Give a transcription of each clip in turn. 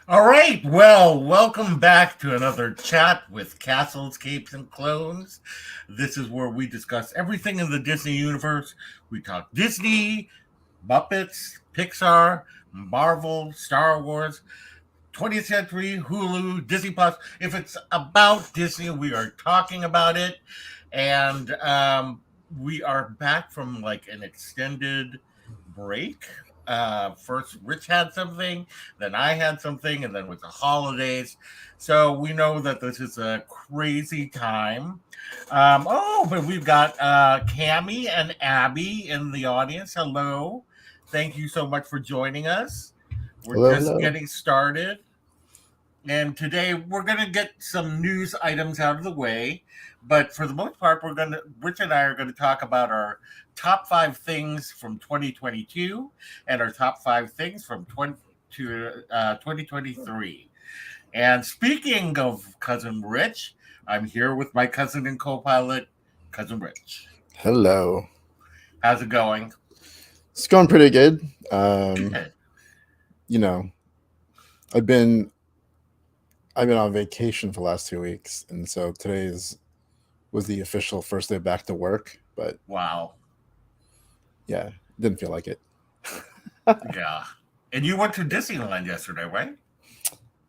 All right, well, welcome back to another chat with Castles, Capes, and Clones. This is where we discuss everything in the Disney universe. We talk Disney, Muppets, Pixar, Marvel, Star Wars, 20th Century, Hulu, Disney Plus. If it's about Disney, we are talking about it. And we are back from like an extended break. First, Rich had something, then I had something, and then with the holidays. So we know that this is a crazy time. But we've got Cami and Abby in the audience. Hello. Thank you so much for joining us. We're Hello, just hello. getting started. And today we're going to get some news items out of the way. But for the most part, Rich and I are going to talk about our top five things from 2022 and our top five things from 2023. And speaking of Cousin Rich, I'm here with my cousin and co pilot, Cousin Rich. Hello. How's it going? It's going pretty good. Um, Good. you know, I've been I've been on vacation for the last 2 weeks, and so was the official first day back to work. But Wow. yeah, didn't feel like it. Yeah. And you went to Disneyland yesterday, right?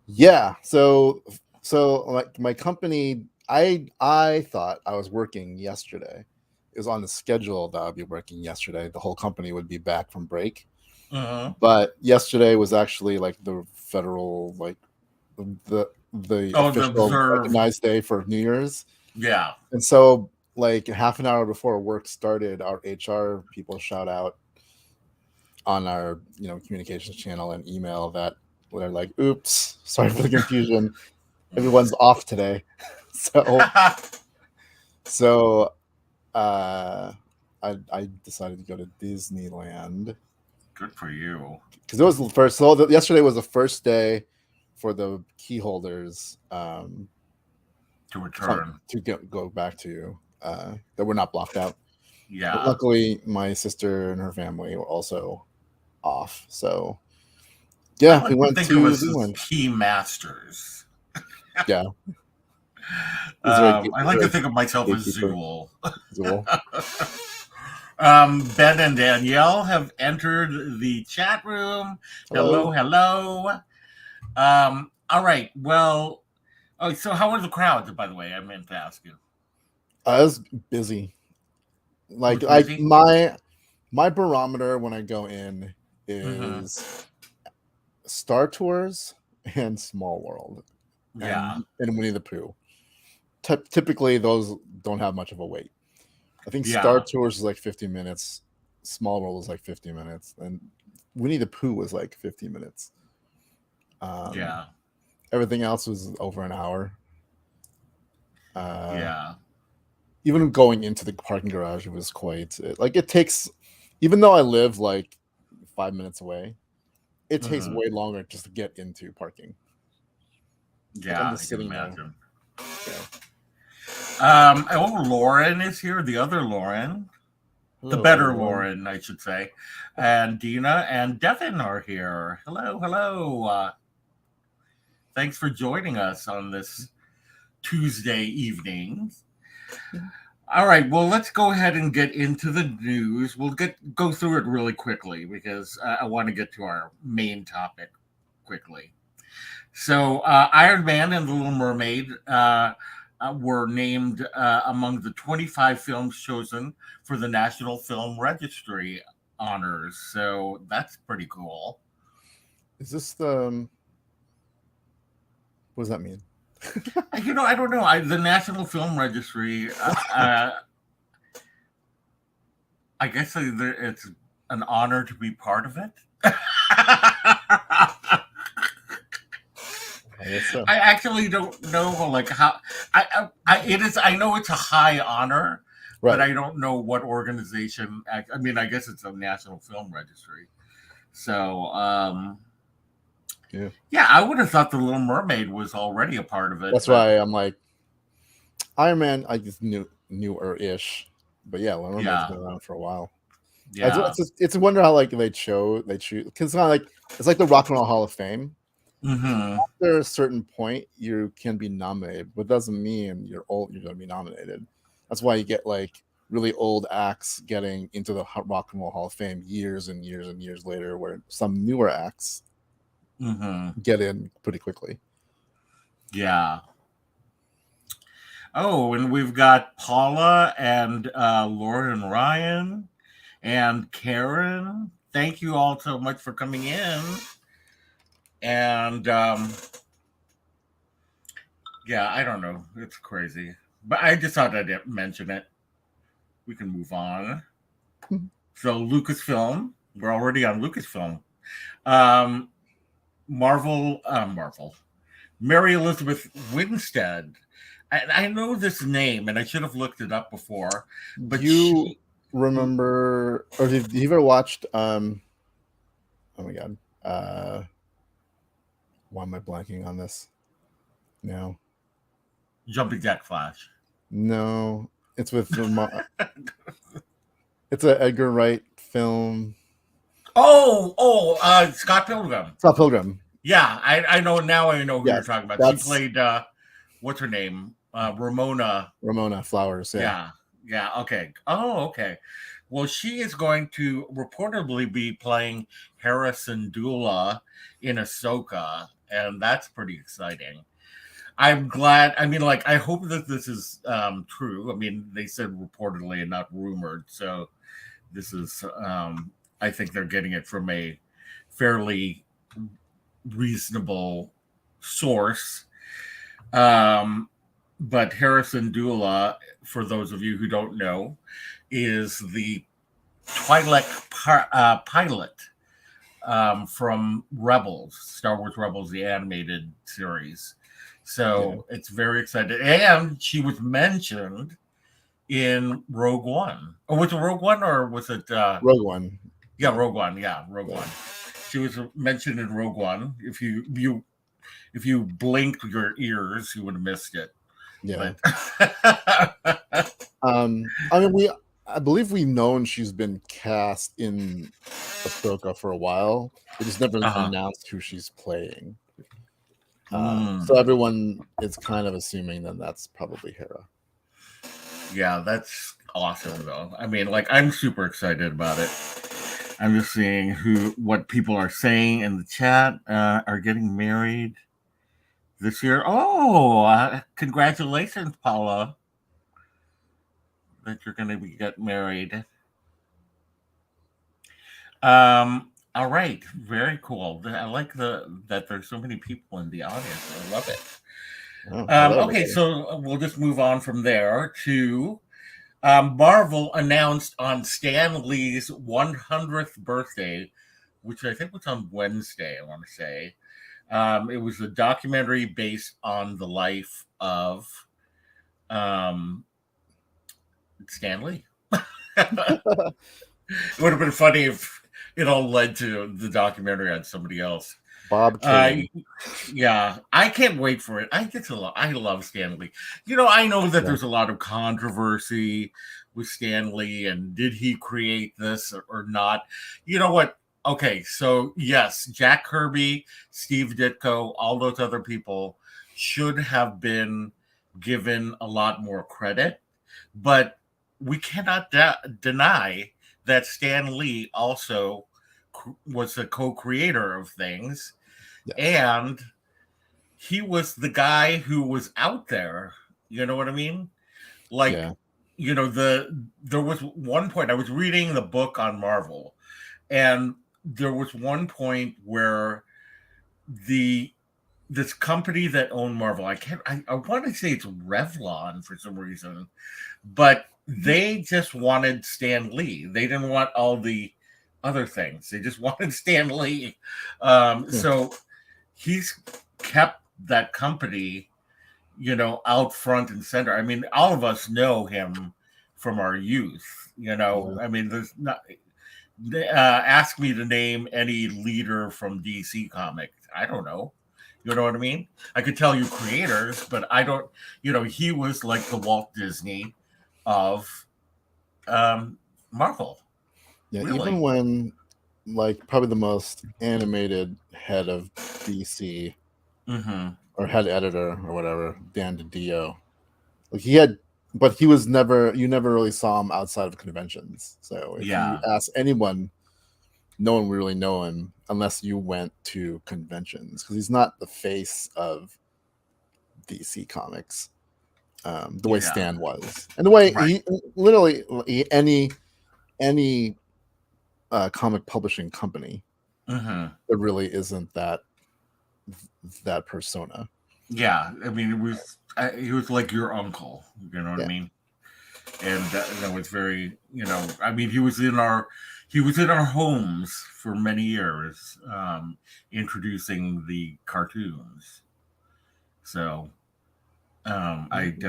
Yeah. So like my company, I thought I was working yesterday. It was on the schedule that I'd be working yesterday. The whole company would be back from break, Mm-hmm. but yesterday was actually like the federal the Oh, the official observe. recognized day for New Year's. Yeah. And so like half an hour before work started, our HR people shout out on our, communications channel and email that we're like, oops, sorry for the confusion. Everyone's off today. So so uh I decided to go to Disneyland Good for you. because it was the first. So yesterday was the first day for the key holders To return. to go back to that were not blocked out. But Yeah. luckily, my sister and her family were also off. So I yeah, we like to went think of to us as Disneyland. key masters. Yeah, is there a I is like there to a think of myself as gatekeeper? Zool. Zool. Ben and Danielle have entered the chat room. Hello, Hello. hello. All right. Well, oh, so how were the crowds, by the way? I meant to ask you. I was busy. It Like was busy? my barometer when I go in Mm-hmm. is Star Tours and Small World Yeah. and Winnie the Pooh. Typically, those don't have much of a wait. I think Star Yeah. Tours is like 50 minutes, Small World is like 50 minutes, and Winnie the Pooh was like 50 minutes. Um, Yeah. Everything else was over an hour. Uh, Yeah. Even going into the parking garage, it was like it takes, even though I live like 5 minutes away, it takes Mm-hmm. way longer just to get into parking. Like I'm Yeah. I just can sitting there. imagine. Yeah. Lauren is here. The other Lauren. The Hello, better everyone. Lauren, I should say. And Dina and Devin are here. Hello, hello. Thanks for joining us on this Tuesday evening. All right, well, let's go ahead and get into the news. We'll go through it really quickly because I want to get to our main topic quickly. So, Iron Man and the Little Mermaid were named among the 25 films chosen for the National Film Registry honors. So that's pretty cool. Is this the what does that mean? I don't know. The National Film Registry, I guess it's an honor to be part of it. I guess so. I actually don't know, like how it is. I know it's a high honor, but Right. I don't know what organization. I mean, I guess it's a National Film Registry. So, Yeah. yeah, I would have thought the Little Mermaid was already a part of it, That's but why I'm like Iron Man. I just newer ish, but yeah, Little Mermaid's yeah, been around for a while. yeah, It's a wonder how like they choose because it's kind of like it's like the Rock and Roll Hall of Fame. Mm-hmm. After a certain point, you can be nominated, but doesn't mean you're old. You're going to be nominated. That's why you get like really old acts getting into the Rock and Roll Hall of Fame years and years and years later, where some newer acts Mm-hmm. get in pretty quickly. Yeah. Oh, and we've got Paula and Lauren and Ryan and Karen. Thank you all so much for coming in. And yeah, I don't know. It's crazy. But I just thought I'd mention it. We can move on. So, Lucasfilm. We're already on Lucasfilm. Um, Marvel. Mary Elizabeth Winstead. I know this name, and I should have looked it up before. Do But you she, remember, or have you ever watched? Oh my god, why am I blanking on this? No, Jumping Jack Flash. no, it's with it's a Edgar Wright film. Scott Pilgrim. Scott Pilgrim. Yeah, I know now. I know who you're Yes, talking about. She that's played what's her name? Ramona. Ramona Flowers. Yeah, Yeah, yeah. Okay. Oh, okay. Well, she is going to reportedly be playing Harrison Dula in Ahsoka, and that's pretty exciting. I'm glad. I mean, like, I hope that this is true. I mean, they said reportedly and not rumored, so this is. I think they're getting it from a fairly reasonable source. Um, but Harrison Dula, for those of you who don't know, is the pilot from Rebels, Star Wars Rebels, the animated series. yeah. So it's very exciting. And she was mentioned in Rogue One. Oh, was it Rogue One or was it? Rogue One. Yeah, Rogue One. Yeah, Rogue Yeah. One. She was mentioned in Rogue One. If you blinked your ears, you would have missed it. Yeah. But I mean, I believe we've known she's been cast in Ahsoka for a while. It just never uh-huh. announced who she's playing. Mm. So everyone is kind of assuming that that's probably Hera. Yeah, that's awesome though. I mean, like, I'm super excited about it. I'm just seeing what people are saying in the chat. Are getting married this year. Oh, congratulations, Paula, that you're going to be getting married. All right, very cool. I like that there's so many people in the audience. I love it. Oh, hello, Okay, everybody. so we'll just move on from there to Marvel announced on Stan Lee's 100th birthday, which I think was on Wednesday, I want to say. It was a documentary based on the life of um, Stan Lee. It would have been funny if it all led to the documentary on somebody else. Bob Kane. Yeah, I can't wait for it. I love Stan Lee. I know that Yeah. there's a lot of controversy with Stan Lee and did he create this or not? You know what? Okay, so yes, Jack Kirby, Steve Ditko, all those other people should have been given a lot more credit, but we cannot deny that Stan Lee also was the co-creator of things, Yes. and he was the guy who was out there. You know what I mean? Like, Yeah. There was one point I was reading the book on Marvel, and there was one point where this company that owned Marvel, I want to say it's Revlon for some reason, but they just wanted Stan Lee. They didn't want all the other things. They just wanted Stan Lee. So he's kept that company, out front and center. I mean, all of us know him from our youth. I mean, there's not. Ask me to name any leader from DC Comics. I don't know. You know what I mean? I could tell you creators, but I don't. He was like the Walt Disney of Marvel. Yeah. Really? Even when like probably the most animated head of DC Mm-hmm. or head editor or whatever, Dan DiDio. Like he had, but he was never. You never really saw him outside of conventions. So if you Yeah. ask anyone, no one would really know him unless you went to conventions because he's not the face of DC Comics the way Yeah. Stan was, and the way Right. he literally any comic publishing company, Mm-hmm. there really isn't that persona. Yeah. I mean, he was like your uncle. You know what I Yeah, mean? And that was very, I mean, he was in our homes for many years, introducing the cartoons. So I mhm.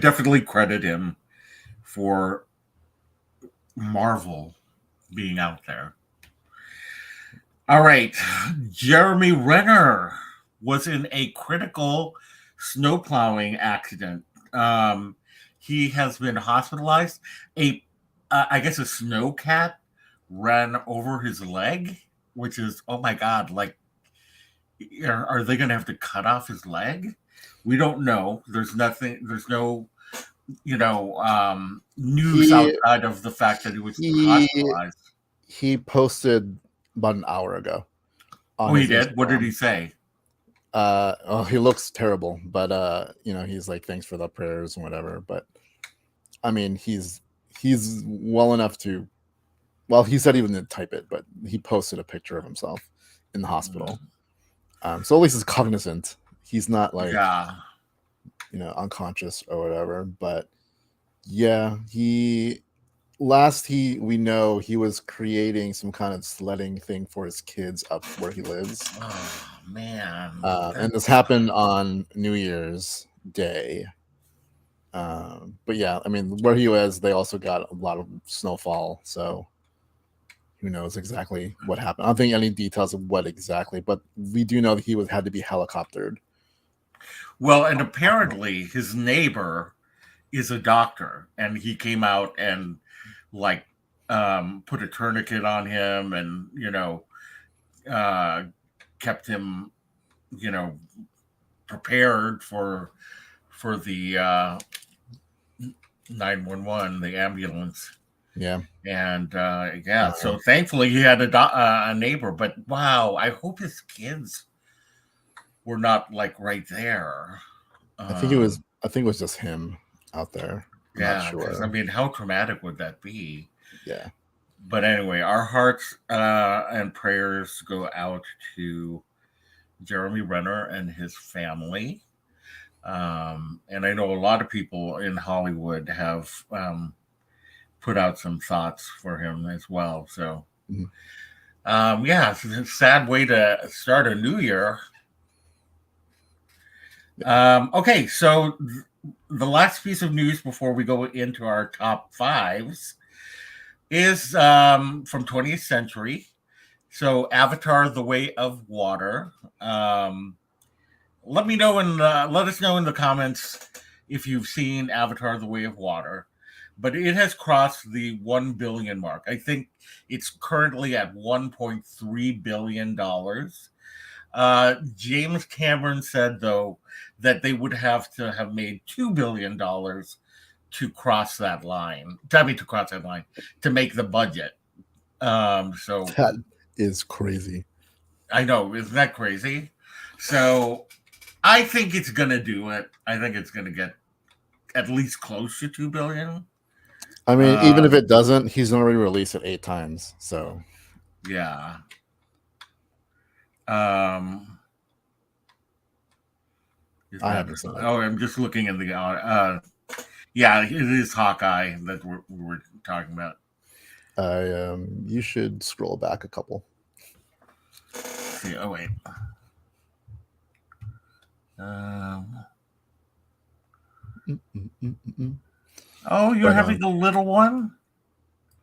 definitely credit him for Marvel being out there. All right. Jeremy Renner was in a critical snowplowing accident. Um, he has been hospitalized. I guess a snowcat ran over his leg, which is, oh my God, like, are they going to have to cut off his leg? We don't know. There's nothing, there's no, news he outside of the fact that he was he hospitalized. he posted about an hour ago Oh, on he his did? What did Instagram. he say? Oh, he looks terrible, but he's like, thanks for the prayers and whatever. But I mean, he's well enough to. Well, he said he wouldn't type it, but he posted a picture of himself in the hospital. Mm, So at least he's cognizant. He's not like Yeah. unconscious or whatever. But yeah, he we know he was creating some kind of sledding thing for his kids up where he lives. Oh man, And this that's happened on New Year's Day. But yeah, I mean, where he was, they also got a lot of snowfall. So who knows exactly what happened? I don't think any details of what exactly, but we do know that he had to be helicoptered. well, and apparently his neighbor is a doctor, and he came out and like put a tourniquet on him, and uh, kept him you know prepared for the 911, the ambulance. Yeah. And yeah, Uh, so thankfully he had a neighbor. But wow, I hope his kids were not like right there. Um, I think it was just him out there. I'm not yeah, because I sure. mean, how traumatic would that be? Yeah. But anyway, our hearts and prayers go out to Jeremy Renner and his family. And I know a lot of people in Hollywood have put out some thoughts for him as well. So, Mhm. yeah, it's a sad way to start a new year. Yeah. Okay, so the last piece of news before we go into our top fives is from 20th century. So, Avatar: The Way of Water. Um, let us know in the comments if you've seen Avatar: The Way of Water. But it has crossed the 1 billion mark. I think it's currently at $1.3 billion. James Cameron said, though, that they would have to have made $2 billion to cross that line. To cross that line to make the budget. So That is crazy. I know, isn't that crazy? So I think it's gonna do it. I think it's gonna get at least close to 2 billion. I mean, even if Um, it doesn't, he's already released it 8 times. So yeah. Um, is I that? haven't seen it. Oh, I'm just looking in the. Yeah, it is Hawkeye that we're talking about. You should scroll back a couple. Let's see, oh wait. Um, Mm, mm, mm, mm, mm. oh, you're But having a little one.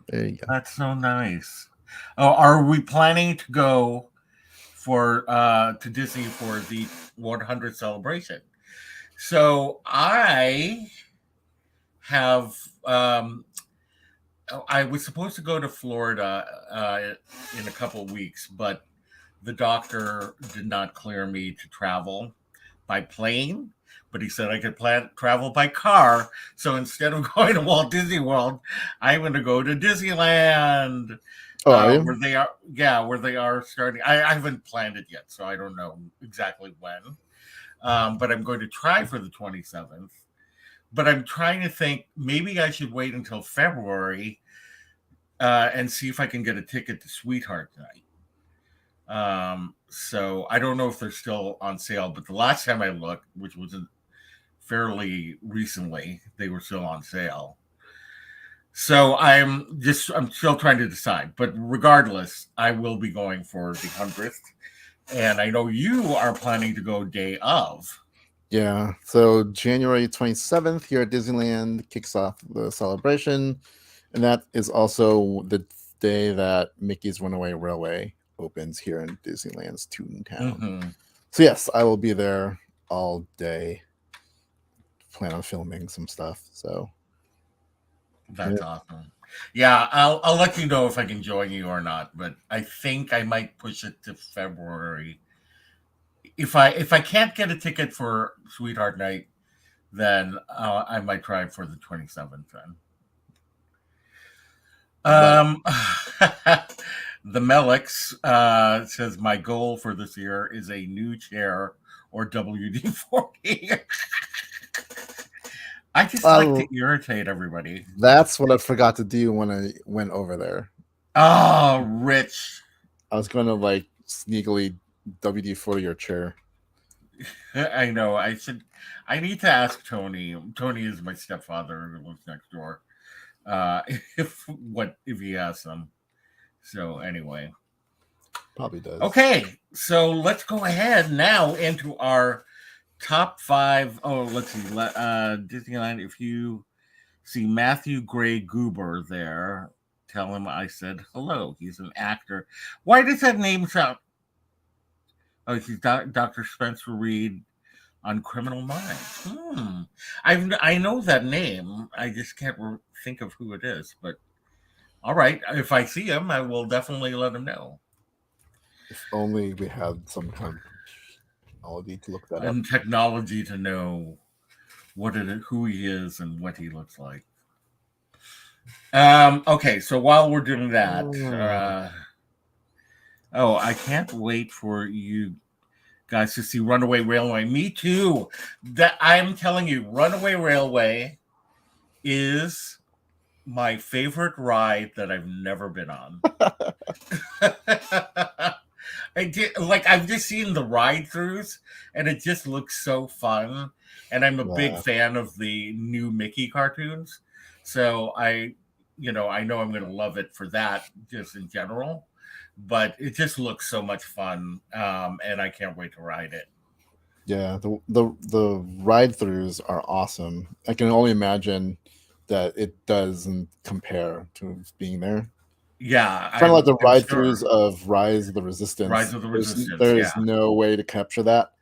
there you go. That's so nice. Oh, are we planning to go to Disney for the 100th celebration? So I have I was supposed to go to Florida in a couple of weeks, but the doctor did not clear me to travel by plane. But he said I could travel by car. So instead of going to Walt Disney World, I'm going to go to Disneyland, Oh, are you? where they are. Yeah, where they are starting. I haven't planned it yet, so I don't know exactly when. But I'm going to try for the 27th. But I'm trying to think maybe I should wait until February and see if I can get a ticket to Sweetheart Night. So I don't know if they're still on sale, but the last time I looked, which was fairly recently, they were still on sale. So I'm still trying to decide, but regardless, I will be going for the 100th. And I know you are planning to go day of. Yeah. So January 27th here at Disneyland kicks off the celebration. And that is also the day that Mickey's Runaway Railway opens here in Disneyland's Toontown. Mm-hmm. So yes, I will be there all day. Plan on filming some stuff. So That's awesome. Yeah, I'll let you know if I can join you or not, but I think I might push it to February. If I can't get a ticket for Sweetheart Night, then I might try for the 27th then. The Melix says my goal for this year is a new chair or WD-40. I just like to irritate everybody. That's what I forgot to do when I went over there. Oh, Rich. I was going to like sneakily WD-40 your chair. I know. I need to ask Tony. Tony is my stepfather who lives next door. If he has some. So anyway. Probably does. Okay, so let's go ahead now into our top 5. Oh, let's see. Disneyland. If you see Matthew Gray Goober there, tell him I said hello. He's an actor. Why does that name sound? Oh, he's Dr. Spencer Reed on Criminal Minds. I know that name. I just can't think of who it is. But all right, if I see him, I will definitely let him know. If only we had some kind of technology to look that up. And technology to know who he is and what he looks like. Okay, so while we're doing that, I can't wait for you guys to see Runaway Railway. Me too. That I'm telling you, Runaway Railway is my favorite ride that I've never been on. I've just seen the ride-throughs, and it just looks so fun. And I'm a big fan of the new Mickey cartoons, so I know I'm going to love it for that, just in general. But it just looks so much fun, and I can't wait to ride it. Yeah, the ride-throughs are awesome. I can only imagine that it doesn't compare to being there. Yeah, kind of like the ride-throughs of Rise of the Resistance. Rise of the Resistance. There's no way to capture that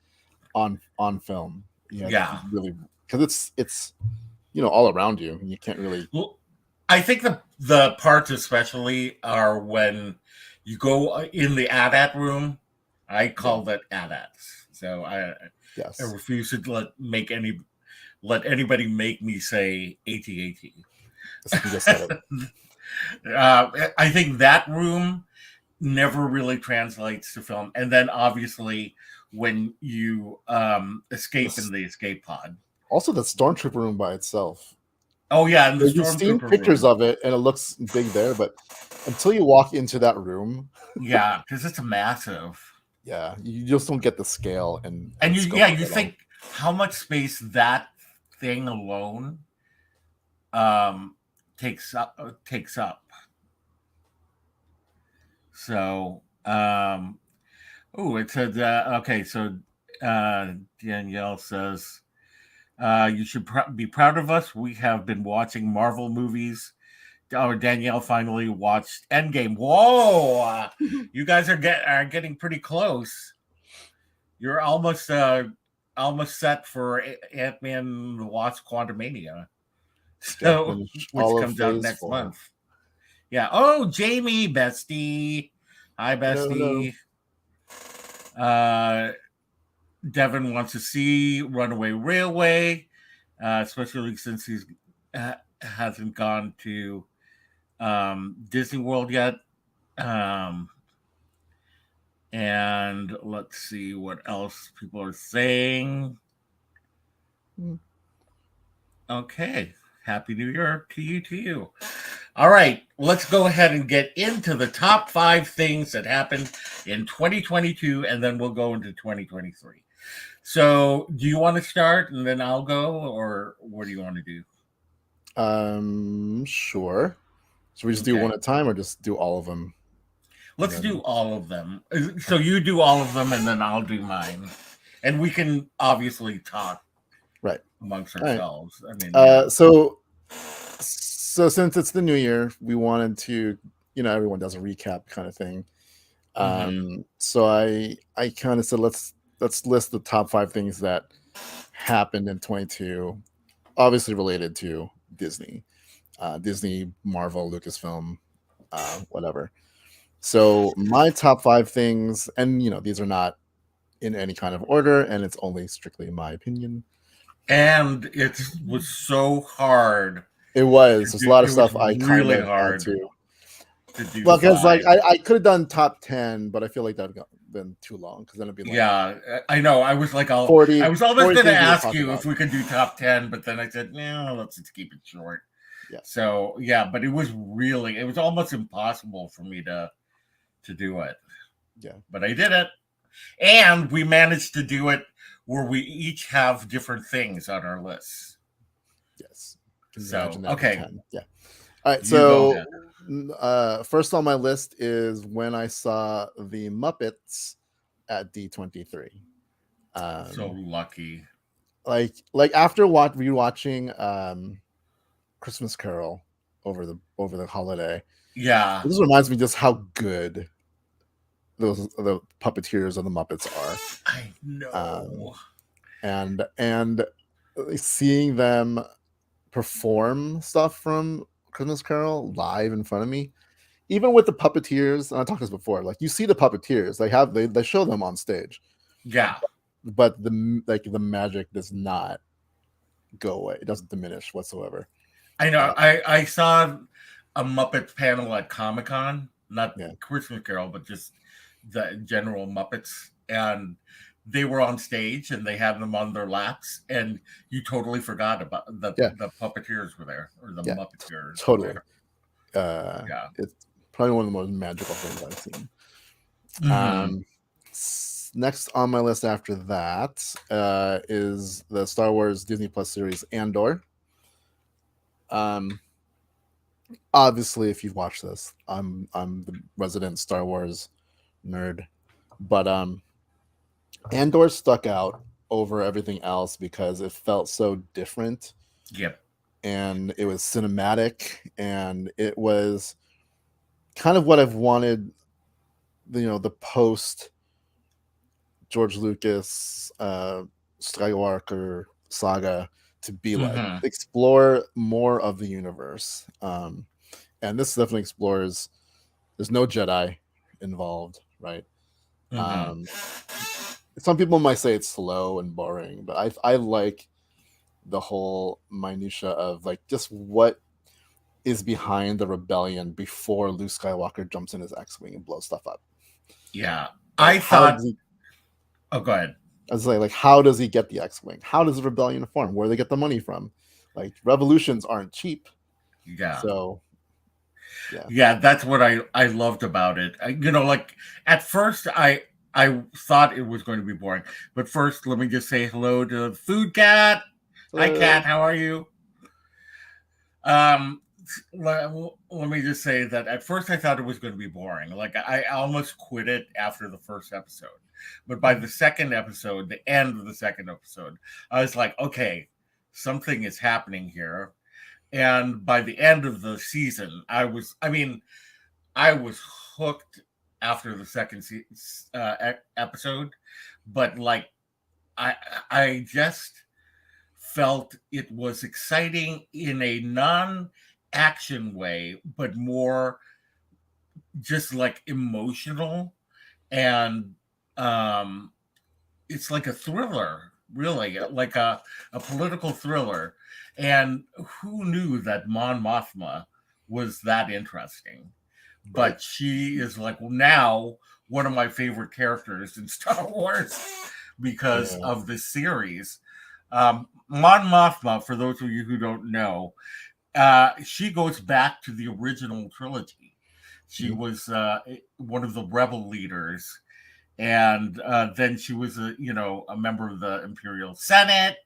on film. Yeah, really, because it's all around you. You can't really. Well, I think the parts especially are when you go in the AT-AT room. I call that AT-ATs. So I refuse to let anybody make me say AT-AT. I think that room never really translates to film. And then obviously when you escape in the escape pod. Also the Stormtrooper room by itself. Oh yeah, and you've seen pictures of it and it looks big there, but until you walk into that room, yeah, because it's massive. Yeah, you just don't get the scale and you think how much space that thing alone takes up. So it said okay. So Danielle says. You should be proud of us. We have been watching Marvel movies. Danielle finally watched Endgame. Whoa! You guys are getting pretty close. You're almost set for Ant-Man and the Wasp: Quantumania, which comes out next month. Yeah. Oh, Jamie, bestie. Hi, Hello, hello. bestie. Uh, Devin wants to see Runaway Railway, especially since he's hasn't gone to Disney World yet. Um, and let's see what else people are saying. Mm. Okay. Happy New Year to you, to you. All right, let's go ahead and get into the top 5 things that happened in 2022, and then we'll go into 2023. So, do you want to start and then I'll go, or what do you want to do? Sure. Should we just do one Okay, at a time or just do all of them? And let's do then, all of them. So, you do all of them, and then I'll do mine. And we can obviously talk right. amongst All right. ourselves. I mean, you know. So since it's the new year, we wanted to, everyone does a recap kind of thing. Mm-hmm. So I kind of said let's list the top 5 things that happened in 22, obviously related to Disney, Disney, Marvel, Lucasfilm, whatever. So my top 5 things, and these are not in any kind of order, and it's only strictly my opinion. And it was so hard It was. to There's a do. lot It of was stuff I kind really of had hard to. to do Well, because like 5. I could have done top 10, but I feel like that would been too long because then it'd be like Yeah, I know. I was like, I 40, was almost 40 going to things we would ask talk you if about. we could do top 10, but then I said, no, let's just keep it short. Yeah. So yeah, but it was almost impossible for me to do it, Yeah. but I did it, and we managed to do it where we each have different things on our lists. Yes. Can you So imagine that with okay, 10? Yeah. All right. you go So ahead. first on my list is when I saw the Muppets at D23. So Um, lucky. like after rewatching Christmas Carol over the holiday, Yeah, it just reminds me just how good the puppeteers of the Muppets are. I Um, know. and seeing them perform stuff from Christmas Carol live in front of me, even with the puppeteers. And I talked this before. Like you see the puppeteers, they show them on stage, Yeah, but the magic does not go away. It doesn't diminish whatsoever. I know. Uh, I saw a Muppets panel at Comic Con, not yeah, Christmas Carol, but just the general Muppets, and they were on stage and they had them on their laps, and you totally forgot about yeah, the puppeteers were there, or the yeah, Muppeteers were totally. there. Yeah. It's probably one of the most magical things I've seen. Mm-hmm. Um, next on my list after that is the Star Wars Disney Plus series Andor. Um, obviously, if you've watched this, I'm the resident Star Wars nerd, but Andor stuck out over everything else because it felt so different, Yep. and it was cinematic, and it was kind of what I've wanted. The post George Lucas Skywalker saga to be like. Mm-hmm. Explore more of the universe. And this definitely explores. There's no Jedi involved, right? Mm-hmm. Um, some people might say it's slow and boring, but I like the whole minutia of like just what is behind the rebellion before Luke Skywalker jumps in his X-wing and blows stuff up. Yeah. Like I how thought. does he? Oh, go ahead. I was like how does he get the X-wing? How does the rebellion form? Where do they get the money from? Like revolutions aren't cheap, Yeah. so yeah. Yeah, that's what I loved about it. Like at first I thought it was going to be boring, but first let me just say hello to Food Cat. Hi, Cat. How are you? Um, let me just say that at first I thought it was going to be boring. Like I almost quit it after the first episode, but by the second episode, the end of the second episode, I was like, okay, something is happening here. And by the end of the season, I was hooked after the second episode, but like I I just felt it was exciting in a non action way, but more just like emotional, and um it's like a thriller, really, like a political thriller. And who knew that Mon Mothma was that interesting? Right. But she is like now one of my favorite characters in Star Wars because Yeah. of this series. Mon Mothma, for those of you who don't know, she goes back to the original trilogy. She Mhm. was one of the rebel leaders, and then she was a member of the Imperial Senate,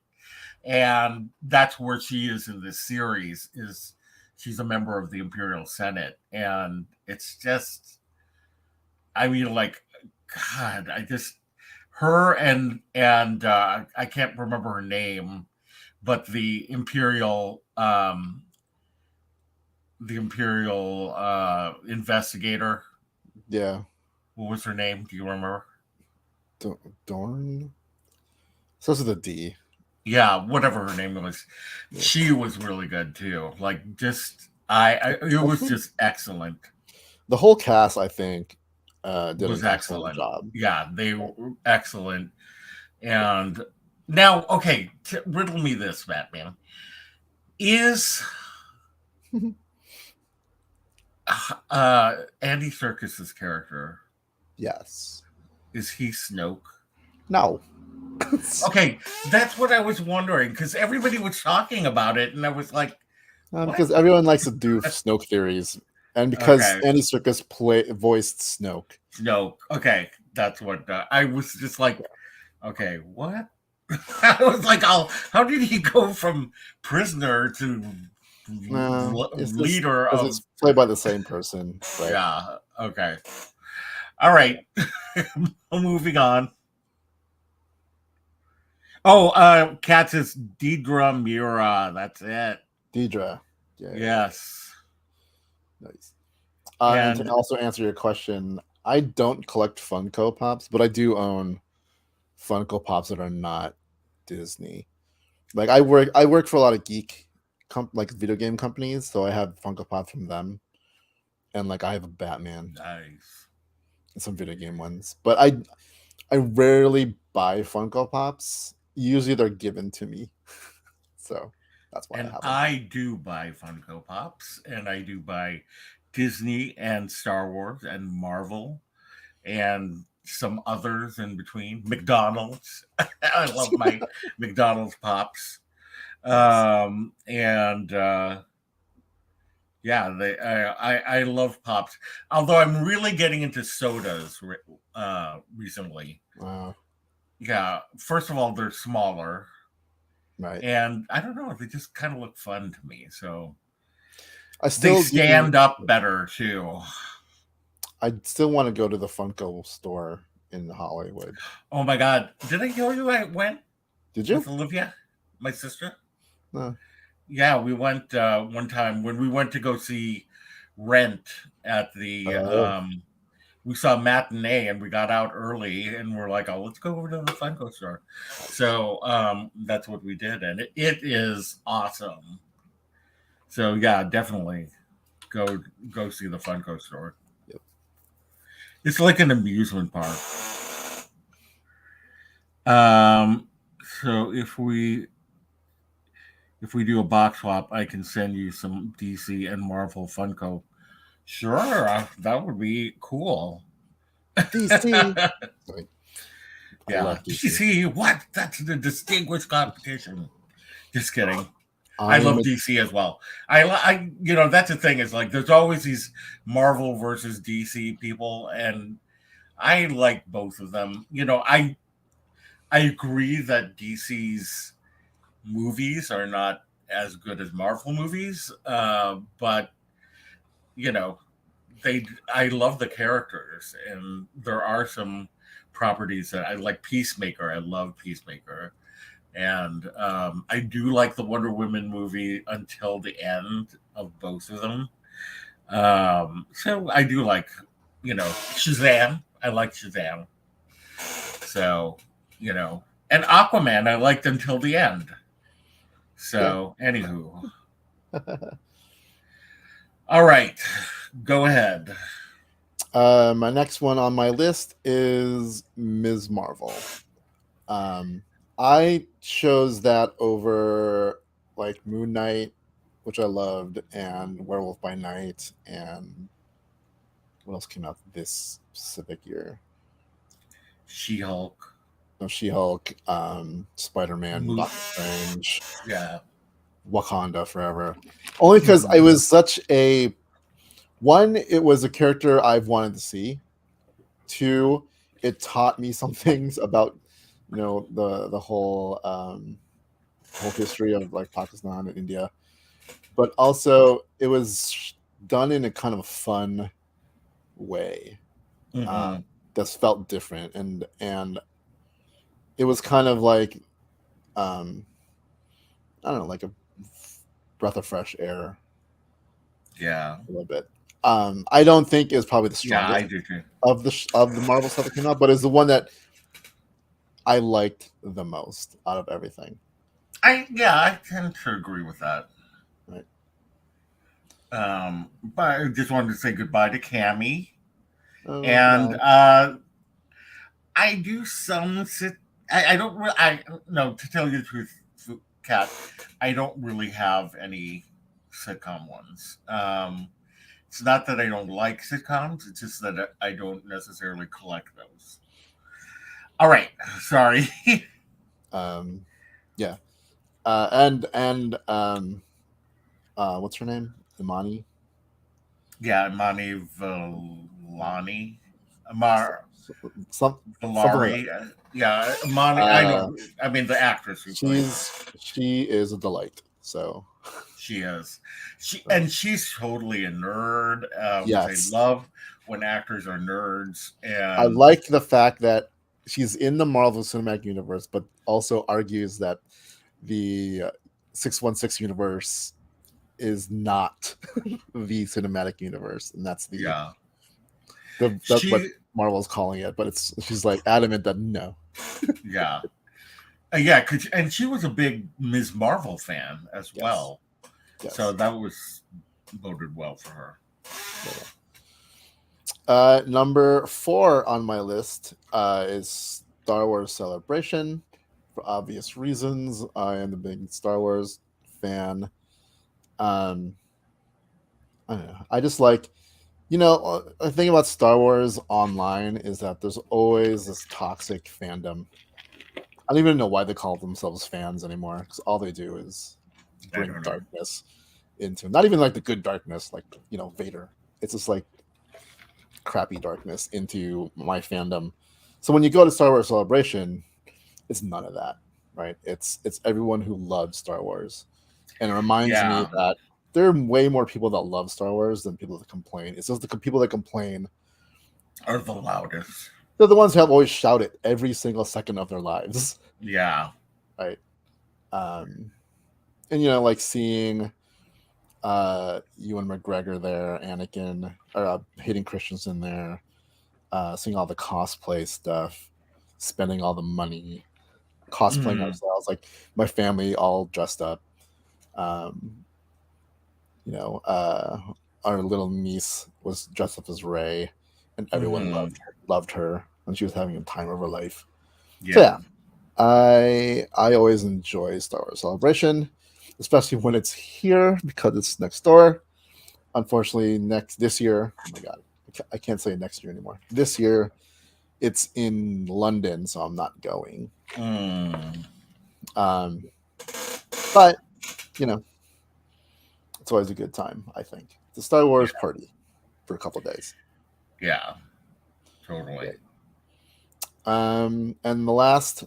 and that's where she is in this series. Is she's a member of the Imperial Senate, and it's just, I mean, like, God, I just her and I can't remember her name, but the Imperial investigator. Yeah. What was her name? Do you remember? Dorn. Starts with a D. Yeah, whatever her name was, Yeah. she was really good too. Like, just I it I was think just excellent. the whole cast, I think, did an Was excellent excellent. job. Yeah, they were excellent. And now, okay, riddle me this, Batman. Is Andy Serkis's character, Yes. is he Snoke? No. Okay, that's what I was wondering because everybody was talking about it, and I was like, "What?" Because everyone likes to do Snoke theories, and because Okay, Andy Serkis voiced Snoke. Snoke. Okay, that's what I was just like. Okay, what? I was like, "Oh, how did he go from prisoner to No, it's just leader because of?" it's played by the same person. But Yeah. Okay. All right. Moving on. Oh, Cats is Deidre Mira. That's it. Deidre, yeah, Yes. nice. And to And also answer your question, I don't collect Funko Pops, but I do own Funko Pops that are not Disney. Like I work for a lot of like video game companies, so I have Funko Pops from them, and like I have a Batman nice. and some video game ones. But I rarely buy Funko Pops. Usually they're given to me, so that's why I And have them. I do buy Funko Pops, and I do buy Disney and Star Wars and Marvel and some others in between. McDonald's. I love my McDonald's Pops. Nice. And yeah, I love Pops. Although I'm really getting into sodas recently. Wow. Yeah, first of all, they're smaller, Right. and I don't know, they just kind of look fun to me. So I they still do. stand up better too. I still want to go to the Funko store in Hollywood. Oh my God, did I tell you I went Did with you? Olivia, my sister? No. Yeah, we went one time when we went to go see Rent at the. Oh, We saw matinee and we got out early and we're like, oh, let's go over to the Funko store. nice. So that's what we did, and it is awesome. So yeah, definitely go go see the Funko store. Yep. It's like an amusement park. Um, so if we do a box swap, I can send you some DC and Marvel Funko. Sure, that would be cool. DC. Like, I Yeah, love DC. DC. What? That's the distinguished competition. Just kidding. I I am love a DC as well. That's the thing is like there's always these Marvel versus DC people, and I like both of them. I agree that DC's movies are not as good as Marvel movies, but you know, I love the characters, and there are some properties that I like. Peacemaker, I love Peacemaker, and I do like the Wonder Woman movie until the end of both of them. So I do like, Shazam. I like Shazam. So, and Aquaman I liked until the end. yeah. So, anywho, All right, go ahead. My next one on my list is Ms. Marvel. Um, I chose that over like Moon Knight, which I loved, and Werewolf by Night, and what else came out this specific year? She-Hulk. No, She-Hulk, Spider-Man, Mo- Doctor Strange, yeah. Wakanda Forever. Only because I Mhm. was such a one, it was a character I've wanted to see. Two, it taught me some things about the whole history of like Pakistan and India, but also it was done in a kind of a fun way uh, Mhm. that felt different, and it was kind of like um, I don't know, like a breath of fresh air Yeah. a little bit. I don't think it's probably the Yeah, I strongest do too. of the Marvel stuff that came out, but it's the one that I liked the most out of everything. I tend to agree with that. Right? But I just wanted to say goodbye to Cammy. And Goodbye. I do some sit. I don't really. I no to tell you the truth, Kat. I don't really have any sitcom ones. It's not that I don't like sitcoms. It's just that I don't necessarily collect those. All right, sorry. Um, yeah, and what's her name? Imani. Yeah, Mani Villani, Amar Some something like Valari. Yeah, Mani. I that. know. I mean, the actress who plays She is a delight. So she is. She right. and she's totally a nerd, which I Yes, love when actors are nerds. I And like the fact that she's in the Marvel Cinematic Universe, but also argues that the 616 universe is not the cinematic universe, and that's yeah, that's what she Marvel's calling it. But it's she's like adamant that no. yeah yeah, and she was a big Ms. Marvel fan as Yes, well, so yes. that was voted well for her. Yeah. Number 4 on my list is Star Wars Celebration. For obvious reasons, I am a big Star Wars fan. Um, I don't know. I just like, the thing about Star Wars online is that there's always this toxic fandom. I don't even know why they call themselves fans anymore, because all they do is I bring don't know. darkness into, not even like the good darkness, like Vader. It's just like crappy darkness into my fandom. So when you go to Star Wars Celebration, it's none of that, right? It's everyone who loves Star Wars, and it reminds me Yeah, that there are way more people that love Star Wars than people that complain. It's just the people that complain. or the loudest. They're the ones who have always shouted every single second of their lives, Yeah. right? Um, and like seeing Ewan McGregor there, Anakin, or Hayden Christensen there, seeing all the cosplay stuff, spending all the money, cosplaying Mhm. ourselves, like my family all dressed up. Um, you know, uh, our little niece was dressed up as Ray, and everyone Mhm. loved her, and she was having a time of her life. So Yeah. yeah, I always enjoy Star Wars Celebration, especially when it's here because it's next door. Unfortunately, this year, oh my god, I can't say next year anymore. This year, it's in London, so I'm not going. Mm. Um, but you know, it's always a good time. I think it's a Star Yeah. Wars party for a couple of days. Yeah. Totally. Right. And the last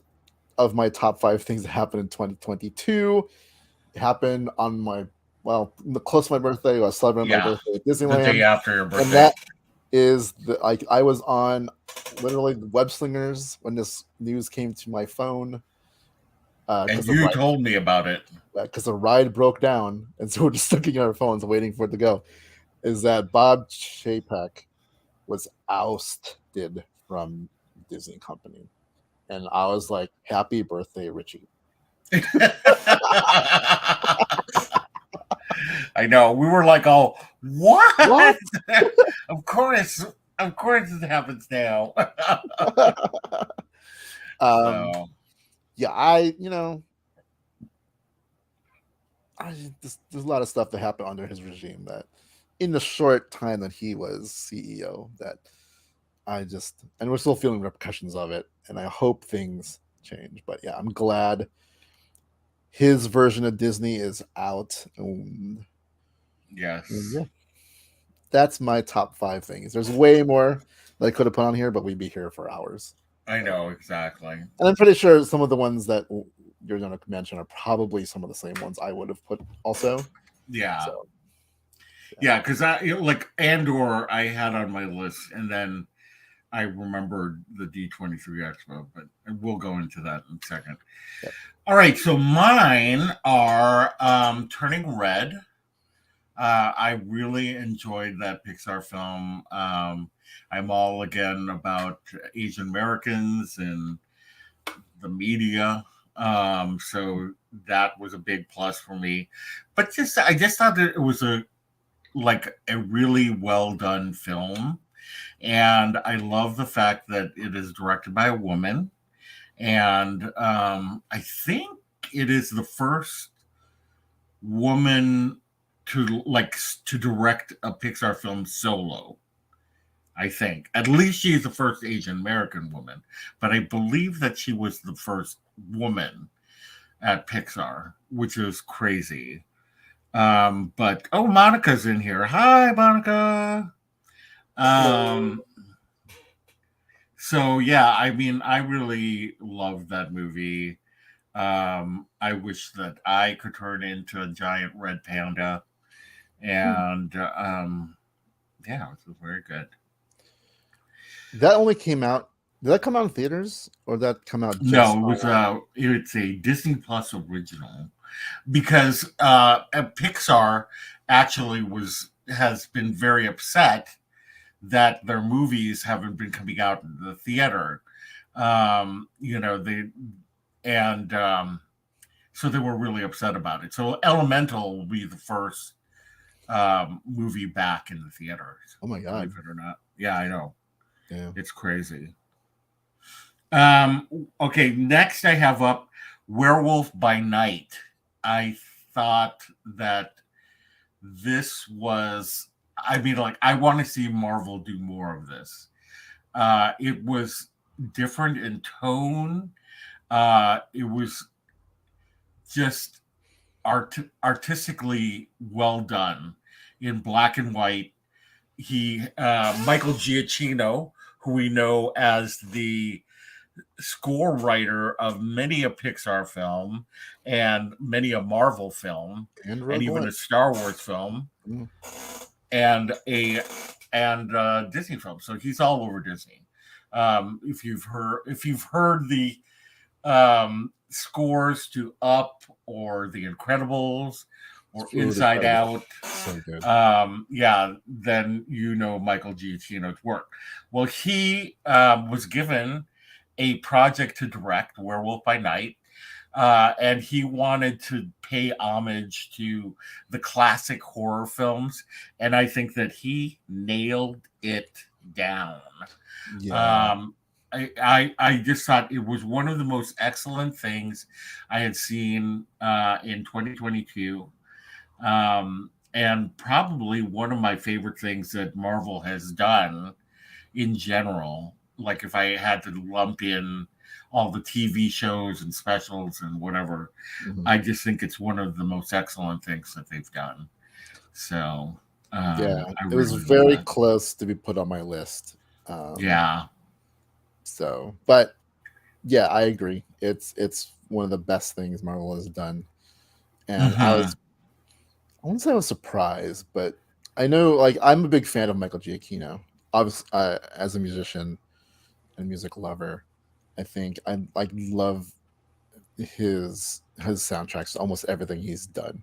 of my top 5 things that happened in 2022 happened on my close to my birthday. I was celebrating my Yeah. birthday at The day Disneyland, after your and birthday. that is I was on literally the web slingers when this news came to my phone And because you told me about it. the ride broke down, and so we're just looking at our phones waiting for it to go. Is that Bob Chapek was ousted from Disney Company, and I was like, "Happy birthday, Richie!" I know. We were like all What? What? of course, of course, it happens now. um, so yeah, I there's a lot of stuff that happened under his regime that, in the short time that he was CEO, that and we're still feeling repercussions of it, and I hope things change. But yeah, I'm glad his version of Disney is out. And yes, yeah, that's my top 5 things. There's way more that I could have put on here, but we'd be here for hours. I So, know exactly. and I'm pretty sure some of the ones that you're going to mention are probably some of the same ones I would have put also. Yeah, So yeah. yeah, because like Andor, I had on my list, and then I remembered the D23 Expo, but we'll go into that in a second. Yep. All right, so mine are Turning Red. I really enjoyed that Pixar film. I'm all again about Asian Americans and the media. So that was a big plus for me. But I just thought that it was a really well done film, and I love the fact that it is directed by a woman, and I think it is the first woman to direct a Pixar film solo. I think at least she's the first Asian American woman, but I believe that she was the first woman at Pixar, which is crazy. But oh, Monica's in here. Hi, Monica. Hello. Um, so yeah, I mean, I really loved that movie. I wish that I could turn into a giant red panda, and yeah, it was very good. That only came out. Did that come out in theaters or did that come out just No, online? it's a Disney Plus original because Pixar actually was has been very upset that their movies haven't been coming out in the theater. They and so they were really upset about it. So Elemental will be the first movie back in the theaters, Oh my god! believe it or not. Yeah, I know. Yeah. It's crazy. Um, okay, next I have up Werewolf by Night. I thought that this was, I mean, like, I want to see Marvel do more of this. It was different in tone. It was just artistically well done in black and white. Michael Giacchino, who we know as the score writer of many a Pixar film and many a Marvel film, And and Rogue even One. a Star Wars film, Mm. and Disney film. So he's all over Disney. If you've heard the scores to Up or The Incredibles or Ooh, The Inside Incredibles. Out, So good. yeah, then you know Michael Giacchino's work. Well, he was given a project to direct Werewolf by Night, and he wanted to pay homage to the classic horror films, and I think that he nailed it down. Yeah. Um, I just thought it was one of the most excellent things I had seen in 2022, and probably one of my favorite things that Marvel has done in general. Like if I had to lump in all the TV shows and specials and whatever, Mhm. I just think it's one of the most excellent things that they've done. So Yeah. I It was really love very that. close to be put on my list. Yeah. But yeah, I agree. It's one of the best things Marvel has done. And Hmm. I won't say I was surprised, but I know, like, I'm a big fan of Michael Giacchino. Obviously, as a musician and music lover, I think I like love his soundtracks to almost everything he's done,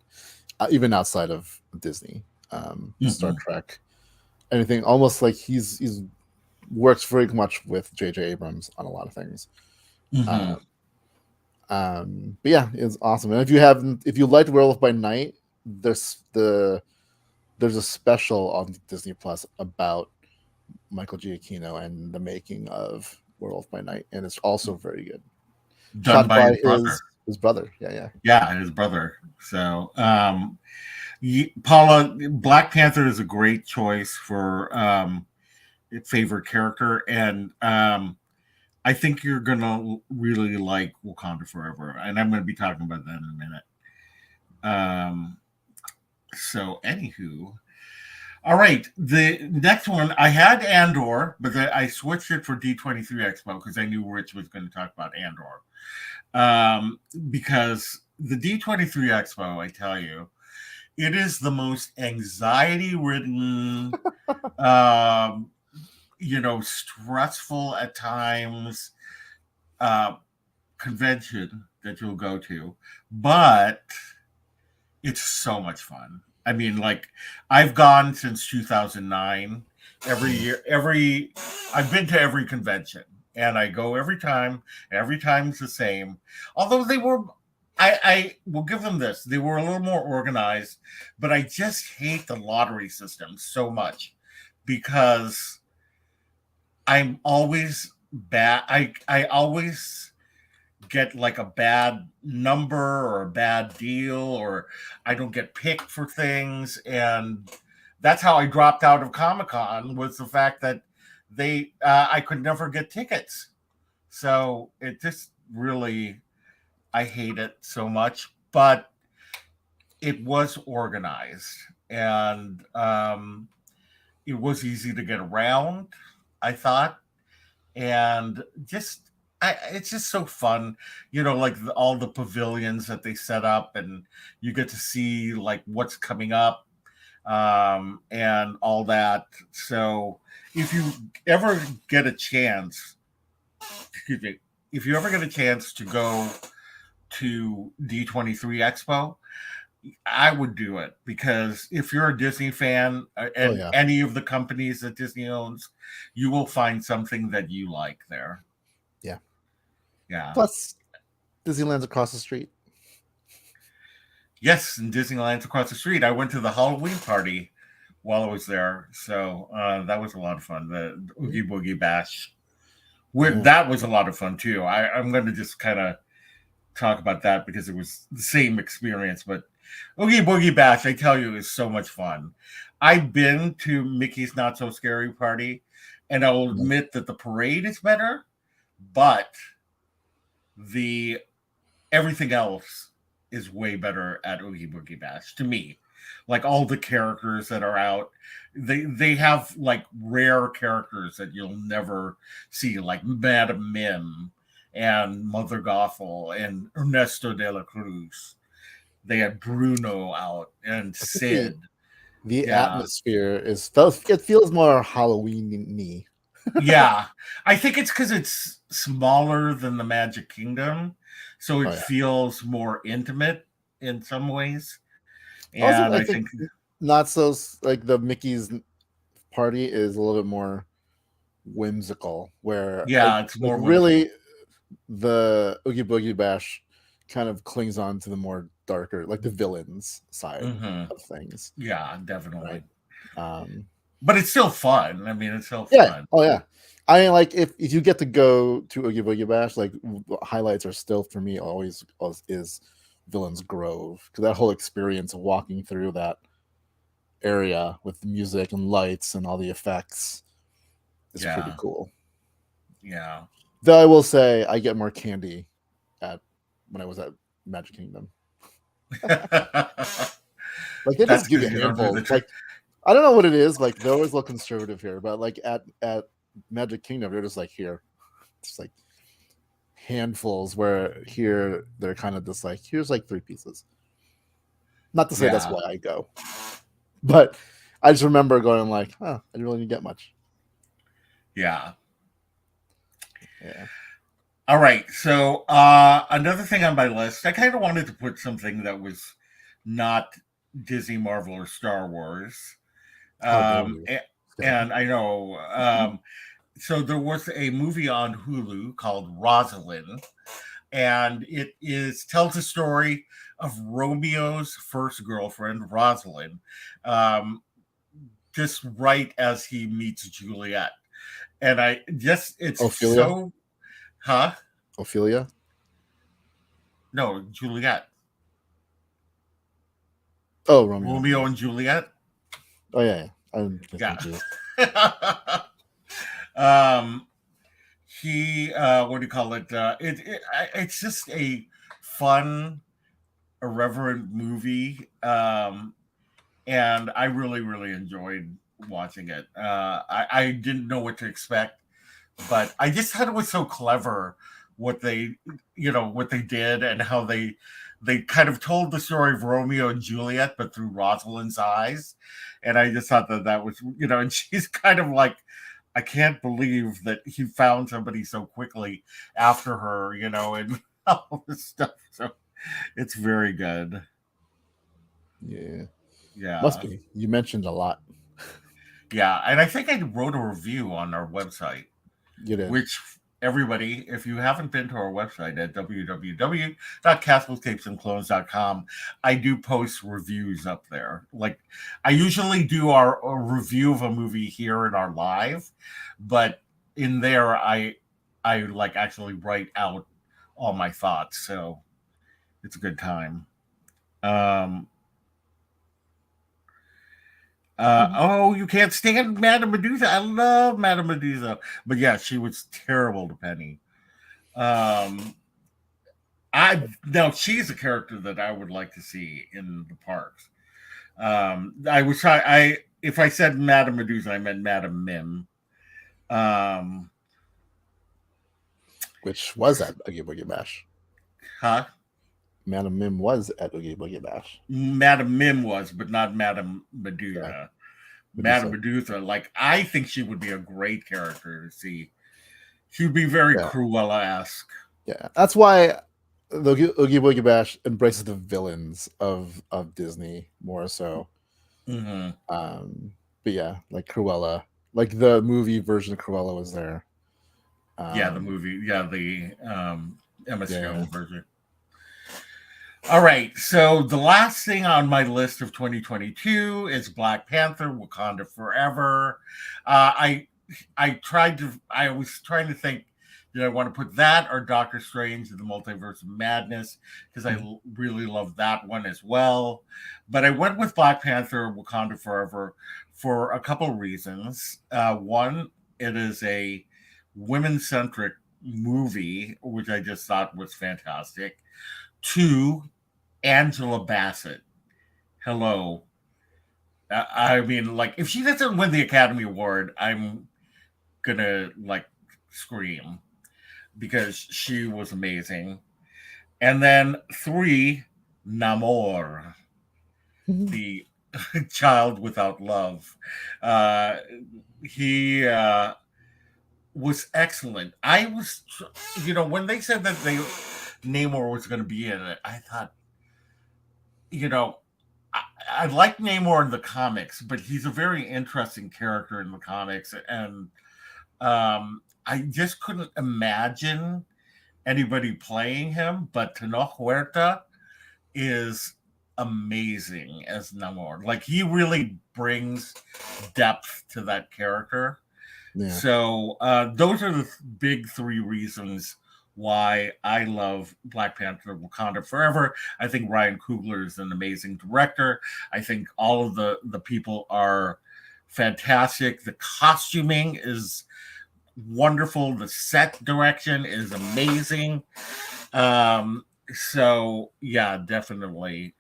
even outside of Disney, Star Hmm. Trek, anything. Almost like he's works very much with J.J. Abrams on a lot of things. Uh, Hmm. but yeah, it's awesome. And if you liked Werewolf by Night, there's the there's a special on Disney Plus about Michael Giacchino and the making of Werewolf by Night, and it's also very good. Done Shot by by his brother. his brother. Yeah, yeah. Yeah, his brother. So, Paula, Black Panther is a great choice for favorite character, and I think you're gonna really like Wakanda Forever, and I'm gonna be talking about that in a minute. Um, so, anywho, all right, the next one I had Andor, but I switched it for D23 Expo because I knew Rich was going to talk about Andor. Because the D23 Expo, I tell you, it is the most anxiety-ridden, um, stressful at times uh, convention that you'll go to, but it's so much fun. I mean, like, I've gone since 2009. Every year, I've been to every convention, and I go every time. Every time's the same. Although I will give them this. They were a little more organized, but I just hate the lottery system so much because I'm always bad. I always get like a bad number or a bad deal, or I don't get picked for things. And that's how I dropped out of Comic-Con, was the fact that I could never get tickets. So it just really, I hate it so much, but it was organized, and it was easy to get around, I thought. And just it's just so fun, like all the pavilions that they set up, and you get to see like what's coming up, and all that. So if you ever get a chance, excuse me, if you ever get a chance to go to D23 Expo, I would do it, because if you're a Disney fan, Oh and yeah. any of the companies that Disney owns, you will find something that you like there. Yeah. Yeah. Plus, Disneyland's across the street. Yes, in Disneyland's across the street. I went to the Halloween party while I was there, so that was a lot of fun. The Oogie Boogie Bash, that was a lot of fun too. I'm going to just kind of talk about that because it was the same experience. But Oogie Boogie Bash, I tell you, is so much fun. I've been to Mickey's Not So Scary Party, and I'll admit that the parade is better, but the everything else is way better at Oogie Boogie Bash to me. Like all the characters that are out, they have like rare characters that you'll never see, like Madame Mim and Mother Gothel and Ernesto de la Cruz. They had Bruno out and Sid. The atmosphere it feels more Halloween-y. Yeah, I think it's because it's smaller than the Magic Kingdom, so it feels more intimate in some ways. And also, I think not so like the Mickey's party is a little bit more whimsical, where it's more really the Oogie Boogie Bash kind of clings on to the more darker, like the villains side of things. Yeah, definitely. Right? But it's still fun. I mean, it's still fun. fun. Oh yeah. I mean, like if you get to go to Oogie Boogie Bash, like highlights are still for me always is Villains Grove, because that whole experience of walking through that area with the music and lights and all the effects is pretty cool. Yeah. Though I will say I get more candy when I was at Magic Kingdom. Like they just give you handfuls. Like I don't know what it is. Like they're always a little conservative here, but like at Magic Kingdom, they're just like here, just like handfuls. Where here they're kind of just like here's like 3 pieces. Not to say that's why I go, but I just remember going like, I didn't really get much. Yeah. Yeah. All right. So another thing on my list, I kind of wanted to put something that was not Disney, Marvel, or Star Wars. And I know. So there was a movie on Hulu called Rosalind, and it tells the story of Romeo's first girlfriend, Rosalind. just right as he meets Juliet. And I just, it's Ophelia. so, huh? Ophelia. No, Juliet. Oh, Romeo and Romeo Juliet. and Juliet. Oh yeah, yeah. I'm Yeah. confused. um, what do you call it? It's just a fun, irreverent movie. And I really, really enjoyed watching it. I didn't know what to expect, but I just thought it was so clever what they, what they did and how they kind of told the story of Romeo and Juliet, but through Rosalind's eyes. And I just thought that was, and she's kind of like, I can't believe that he found somebody so quickly after her, and all this stuff. So it's very good. Yeah, must Yeah. be. You mentioned a lot. Yeah. And I think I wrote a review on our website, You did. which everybody, if you haven't been to our website at www.castlescapesandclones.com, I do post reviews up there. Like I usually do a review of a movie here in our live, but in there I like actually write out all my thoughts. So it's a good time. Um Mhm. oh, you can't stand Madame Medusa. I love Madame Medusa. But yeah, she was terrible to Penny. Um I now she's a character that I would like to see in the parks. I was trying. I if I said Madame Medusa, I meant Madame Mim. Um, Which was at Oogie Boogie Bash. huh? Madam Mim was at Oogie Boogie Bash. Madame Mim was, but not Madame Yeah, Medusa. Madame Medusa. Medusa, like I think she would be a great character to see. She would be very Yeah, Cruella-esque. yeah. That's why the Oogie Boogie Bash embraces the villains of Disney more so. Hmm. But yeah, like Cruella, like the movie version of Cruella was there. Yeah, the Um, movie. Yeah, the Emma yeah. Stone version. All right, so the last thing on my list of 2022 is Black Panther: Wakanda Forever. I was trying to think, did I want to put that or Doctor Strange in the Multiverse of Madness, because I Mhm. really love that one as well. But I went with Black Panther: Wakanda Forever for a couple of reasons. One, it is a women-centric movie, which I just thought was fantastic. Two, Angela Bassett. Hello. I mean, like, if she doesn't win the Academy Award, I'm gonna like scream because she was amazing. And then three, Namor, the child without love. Uh, he was excellent. When they said that Namor was going to be in it, I thought, you know, I like Namor in the comics, but he's a very interesting character in the comics, and I just couldn't imagine anybody playing him. But Tenoch Huerta is amazing as Namor. Like he really brings depth to that character. Yeah, So those are the big three reasons why I love Black Panther Wakanda Forever. I think Ryan Coogler is an amazing director. I think all of the people are fantastic. The costuming is wonderful. The set direction is amazing. So yeah, definitely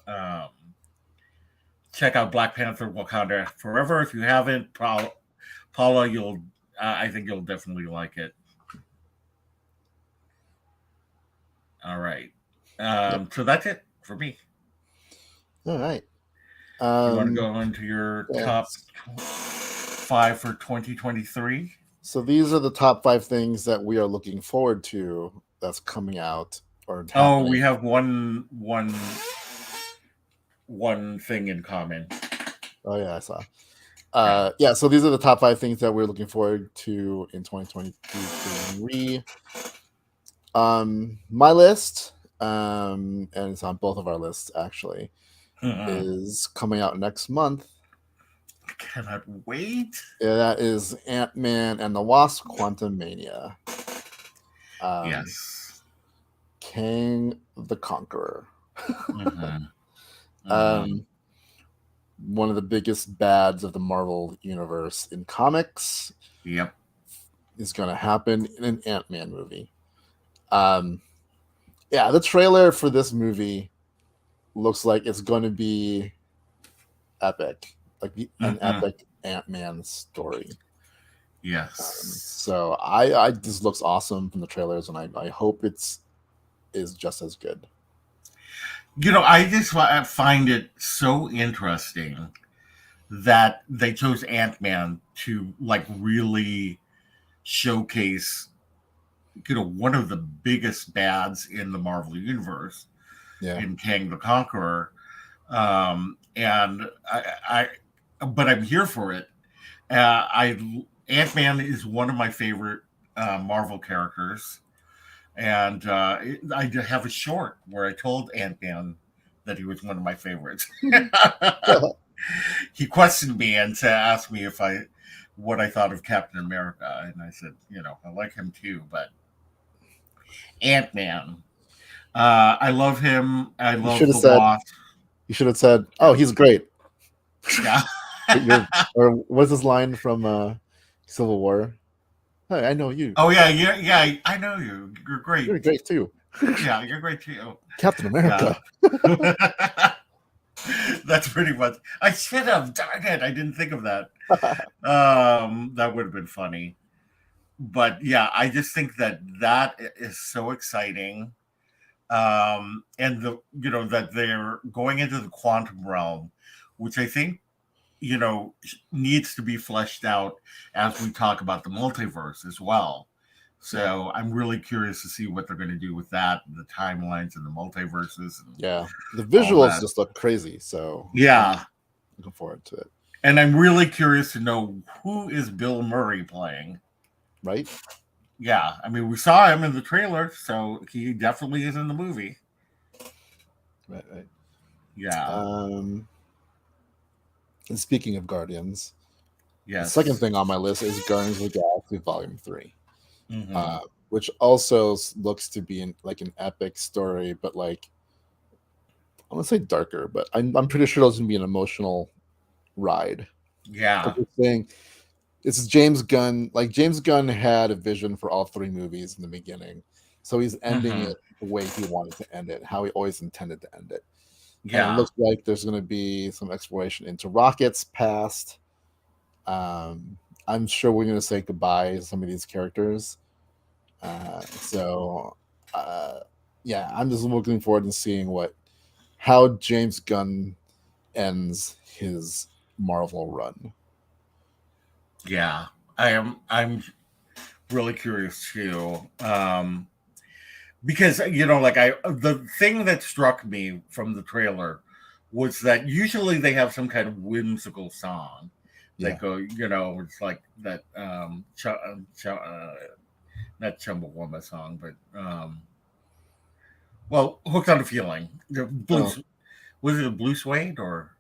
um, check out Black Panther Wakanda Forever if you haven't. Paula, I think you'll definitely like it. All right. yep. So that's it for me. All right. Do you want to Um, go into your yeah. top five for 2023? So these are the top 5 things that we are looking forward to that's coming out or Oh, we happening. have one thing in common. Oh yeah, I saw. Yeah. Yeah, so these are the top 5 things that we're looking forward to in 2023. My list, and it's on both of our lists actually, Mhm. is coming out next month. Cannot wait. Yeah, that is Ant-Man and the Wasp: Quantumania. Yes. Kang the Conqueror. Mm-hmm. Mm-hmm. Um, one of the biggest bads of the Marvel universe in comics Yep. is going to happen in an Ant-Man movie. Yeah, the trailer for this movie looks like it's going to be epic, like an Mm-hmm. epic Ant-Man story. Yes. So I this looks awesome from the trailers, and I hope is just as good. I just find it so interesting that they chose Ant-Man to like really showcase, one of the biggest bads in the Marvel universe Yeah, in Kang the Conqueror. And but I'm here for it. Ant-Man is one of my favorite Marvel characters, and I have a short where I told Ant-Man that he was one of my favorites. He questioned me and asked me what I thought of Captain America, and I said, I like him too, but Ant-Man, I love him. I you love should have the said Wasp. oh, he's great. Yeah. You're or what's his line from Civil War? Hey, I know you. Oh yeah, yeah, yeah. I know you. You're great. You're great too. Yeah, you're great too. Captain Yeah. America. That's pretty much. I should have. Darn it! I didn't think of that. That would have been funny. But yeah, I just think that is so exciting. And that they're going into the quantum realm, which I think needs to be fleshed out as we talk about the multiverse as well. So I'm really curious to see what they're going to do with that, the timelines and the multiverses and Yeah, the all visuals that. just look crazy. So I'm Yeah. looking forward to it. And I'm really curious to know who is Bill Murray playing. Right? Yeah. I mean, we saw him in the trailer, so he definitely is in the movie. Right, right. Yeah. And speaking of Guardians, the second Yes. thing on my list is Guardians of the Galaxy Volume 3, Mm-hmm. which also looks to be like an epic story, but like, I want to say darker, but I'm pretty sure it's going to be an emotional ride. Like Yeah. you're saying, it's James Gunn. Like James Gunn had a vision for all three movies in the beginning, so he's ending Mm-hmm. it the way he wanted to end it, how he always intended to end it. And it Yeah. looks like there's going to be some exploration into Rocket's past. I'm sure we're going to say goodbye to some of these characters. So, uh, yeah, I'm just looking forward to seeing how James Gunn ends his Marvel run. Yeah. I'm really curious too. Because like the thing that struck me from the trailer was that usually they have some kind of whimsical song. They Yeah. go, it's like that not Chumbawamba song, but well, Hooked on a Feeling. The Oh, blues, was it a blue suede or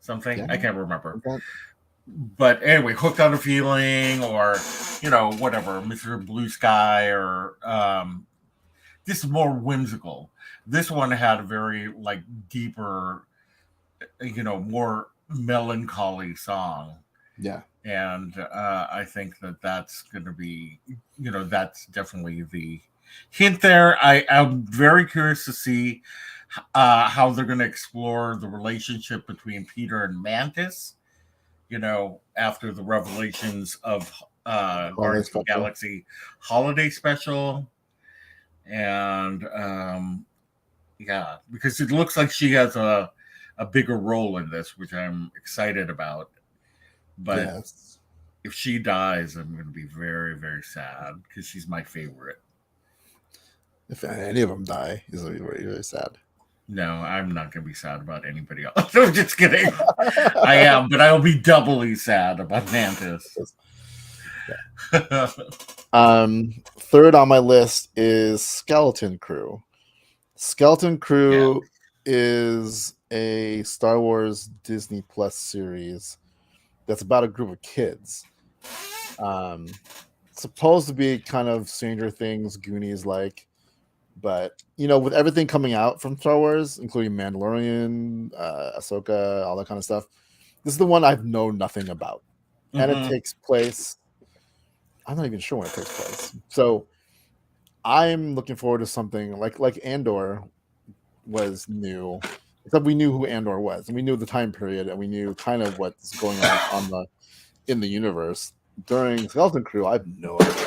something? yeah. I can't remember. That, But anyway, Hooked on a Feeling, or whatever, Mr. Blue Sky, or just more whimsical. This one had a very like deeper, more melancholy song, yeah. and I think that's going to be, that's definitely the hint there. I'm very curious to see how they're going to explore the relationship between Peter and Mantis. After the revelations of Holiday Guardians of the Special. Galaxy Holiday Special, and yeah, because it looks like she has a bigger role in this, which I'm excited about. But Yes. if she dies, I'm going to be very, very sad because she's my favorite. If any of them die, is really, really sad. No, I'm not going to be sad about anybody else. I'm just kidding. I am, but I'll be doubly sad about Mantis. Third on my list is Skeleton Crew. Skeleton Yeah. Crew is a Star Wars Disney Plus series that's about a group of kids. Um, Supposed to be kind of Stranger Things, Goonies like, but with everything coming out from Star Wars, including Mandalorian, Ahsoka, all that kind of stuff, this is the one I've known nothing about, and it Mm-hmm. takes place. I'm not even sure when it takes place, so I'm looking forward to something like Andor was new. Except we knew who Andor was, and we knew the time period, and we knew kind of what's going on the in the universe. During Skeleton Crew, I have no idea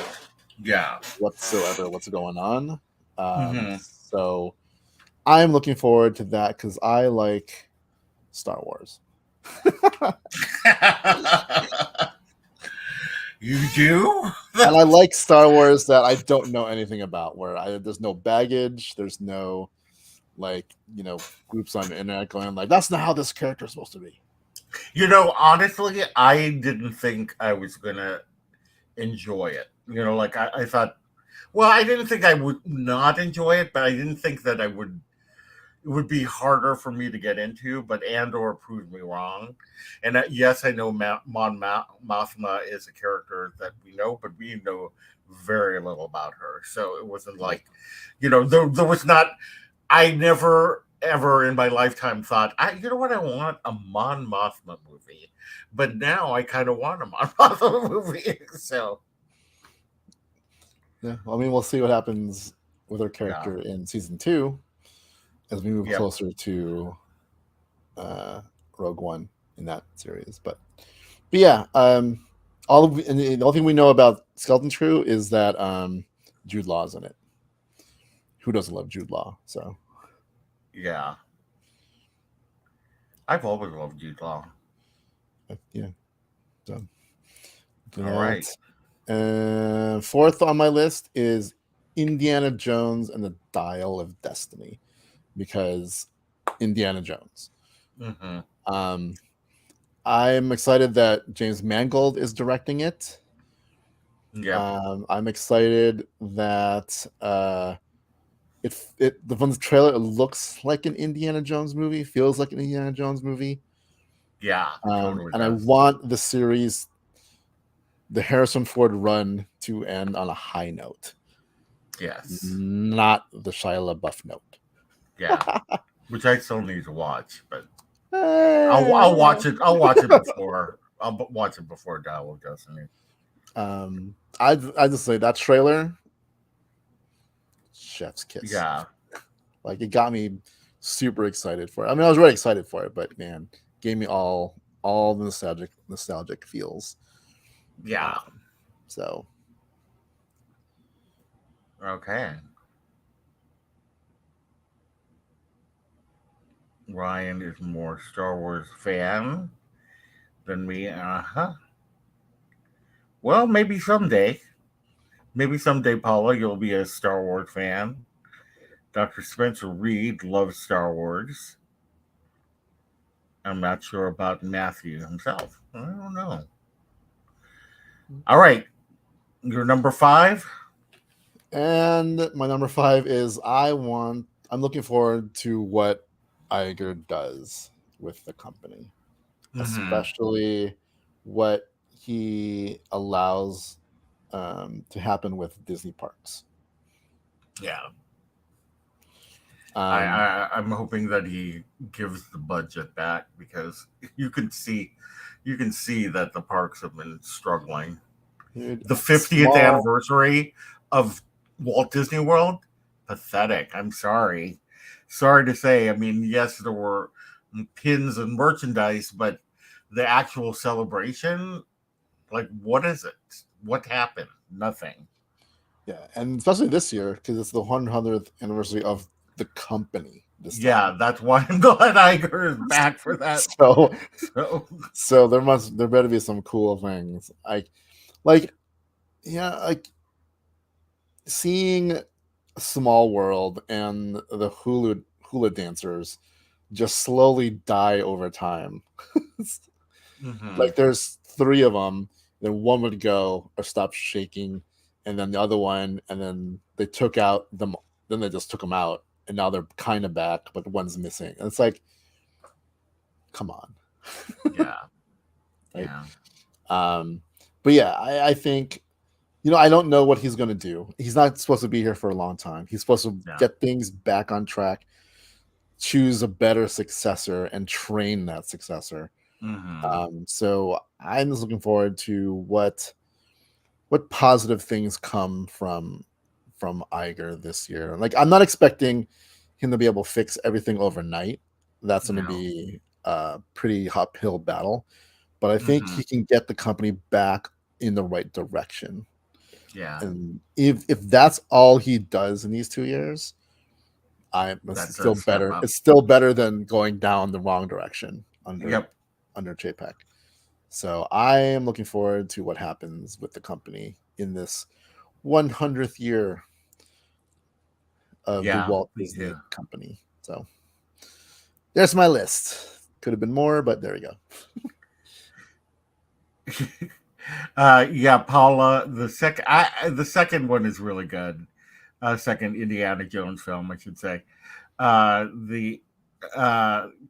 Yeah. whatsoever what's going on. Mm-hmm. So I'm looking forward to that because I like Star Wars. You do? And I like Star Wars that I don't know anything about, where there's no baggage, there's no groups on the internet going like, that's not how this character is supposed to be. Honestly, I didn't think I was gonna enjoy it. Like I thought. Well, I didn't think I would not enjoy it, but I didn't think that I would. It would be harder for me to get into. But Andor proved me wrong. And yes, I know Mothma is a character that we know, but we know very little about her. So it wasn't Right. like, there was not. I never ever in my lifetime thought, you know what, I want a Mon Mothma movie, but now I kind of want a Mon Mothma movie. So Yeah, well, I mean, we'll see what happens with her yeah, character in season 2 as we move yep, closer to uh, Rogue One in that series. But yeah, and the only thing we know about Skeleton Crew is that Jude Law's in it. Who doesn't love Jude Law? So yeah. I've always loved Jude Law. yeah, so All right. that. Fourth on my list is Indiana Jones and the Dial of Destiny, because Indiana Jones. Mm-hmm. Um, I'm excited that James Mangold is directing it. Yep. I'm excited that from the trailer it looks like an Indiana Jones movie, feels like an Indiana Jones movie. Yeah. It totally And I does. want the series, the Harrison Ford run, to end on a high note, Yes. not the Shia LaBeouf note. Yeah. Which I still need to watch, but I'll Eh. watch it. I'll watch it before. Watch it before Dial of Destiny. I just say that trailer, chef's kiss. Yeah. Like, it got me super excited for it. I mean, I was really excited for it, but man, gave me all the nostalgic feels. Yeah. So Okay. Ryan is more Star Wars fan than me. Uh huh. Well, maybe someday. Maybe someday, Paula, you'll be a Star Wars fan. Dr. Spencer Reed loves Star Wars. I'm not sure about Matthew himself. I don't know. All right. Your number 5? and my number 5 is I'm looking forward to what Iger does with the company, Mm-hmm. especially what he allows to happen with Disney parks. Yeah. Um, I'm hoping that he gives the budget back because you can see that the parks have been struggling. Dude, The 50th small. anniversary of Walt Disney World, pathetic. I'm sorry. Sorry to say. I mean, yes, there were pins and merchandise, but the actual celebration, like, what is it? What happened? Nothing. Yeah, and especially this year because it's the 100th anniversary of the company this Yeah, time. that's why I'm glad Iger is back for that. So, So, so there better be some cool things. Like yeah, like seeing Small World and the hula dancers just slowly die over time. mhm. Like, there's 3 of them, then one would go or stop shaking, and then the other one, and then they took out them. Then they just took them out, and now they're kind of back, but one's missing. And it's like, come on. Yeah. right? Yeah. But yeah, I think, I don't know what he's going to do. He's not supposed to be here for a long time. He's supposed to Yeah. get things back on track, choose a better successor, and train that successor. So I'm just looking forward to what positive things come from Iger this year. Like, I'm not expecting him to be able to fix everything overnight. That's going to No. be a pretty uphill battle, but I think Mm-hmm. he can get the company back in the right direction. Yeah. And if that's all he does in these 2 years, it's That's a still step better. up. It's still better than going down the wrong direction Yep. under JPEG. So I am looking forward to what happens with the company in this 100th year of the Yeah. Walt Me Disney too. Company. So there's my list. Could have been more, but there we go. Yeah, Paula. The second one is really good. Second Indiana Jones film, I should say. The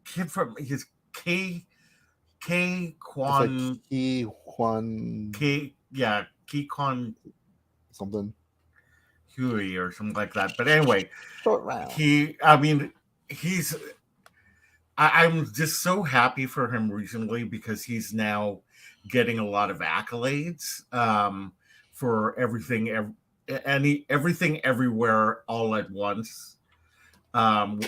kid from his K It's like Kwan Ki Juan Ki Kwan something. Huey or something like that. But anyway, Short round. he's I'm just so happy for him recently because he's now getting a lot of accolades for everything everywhere all at once,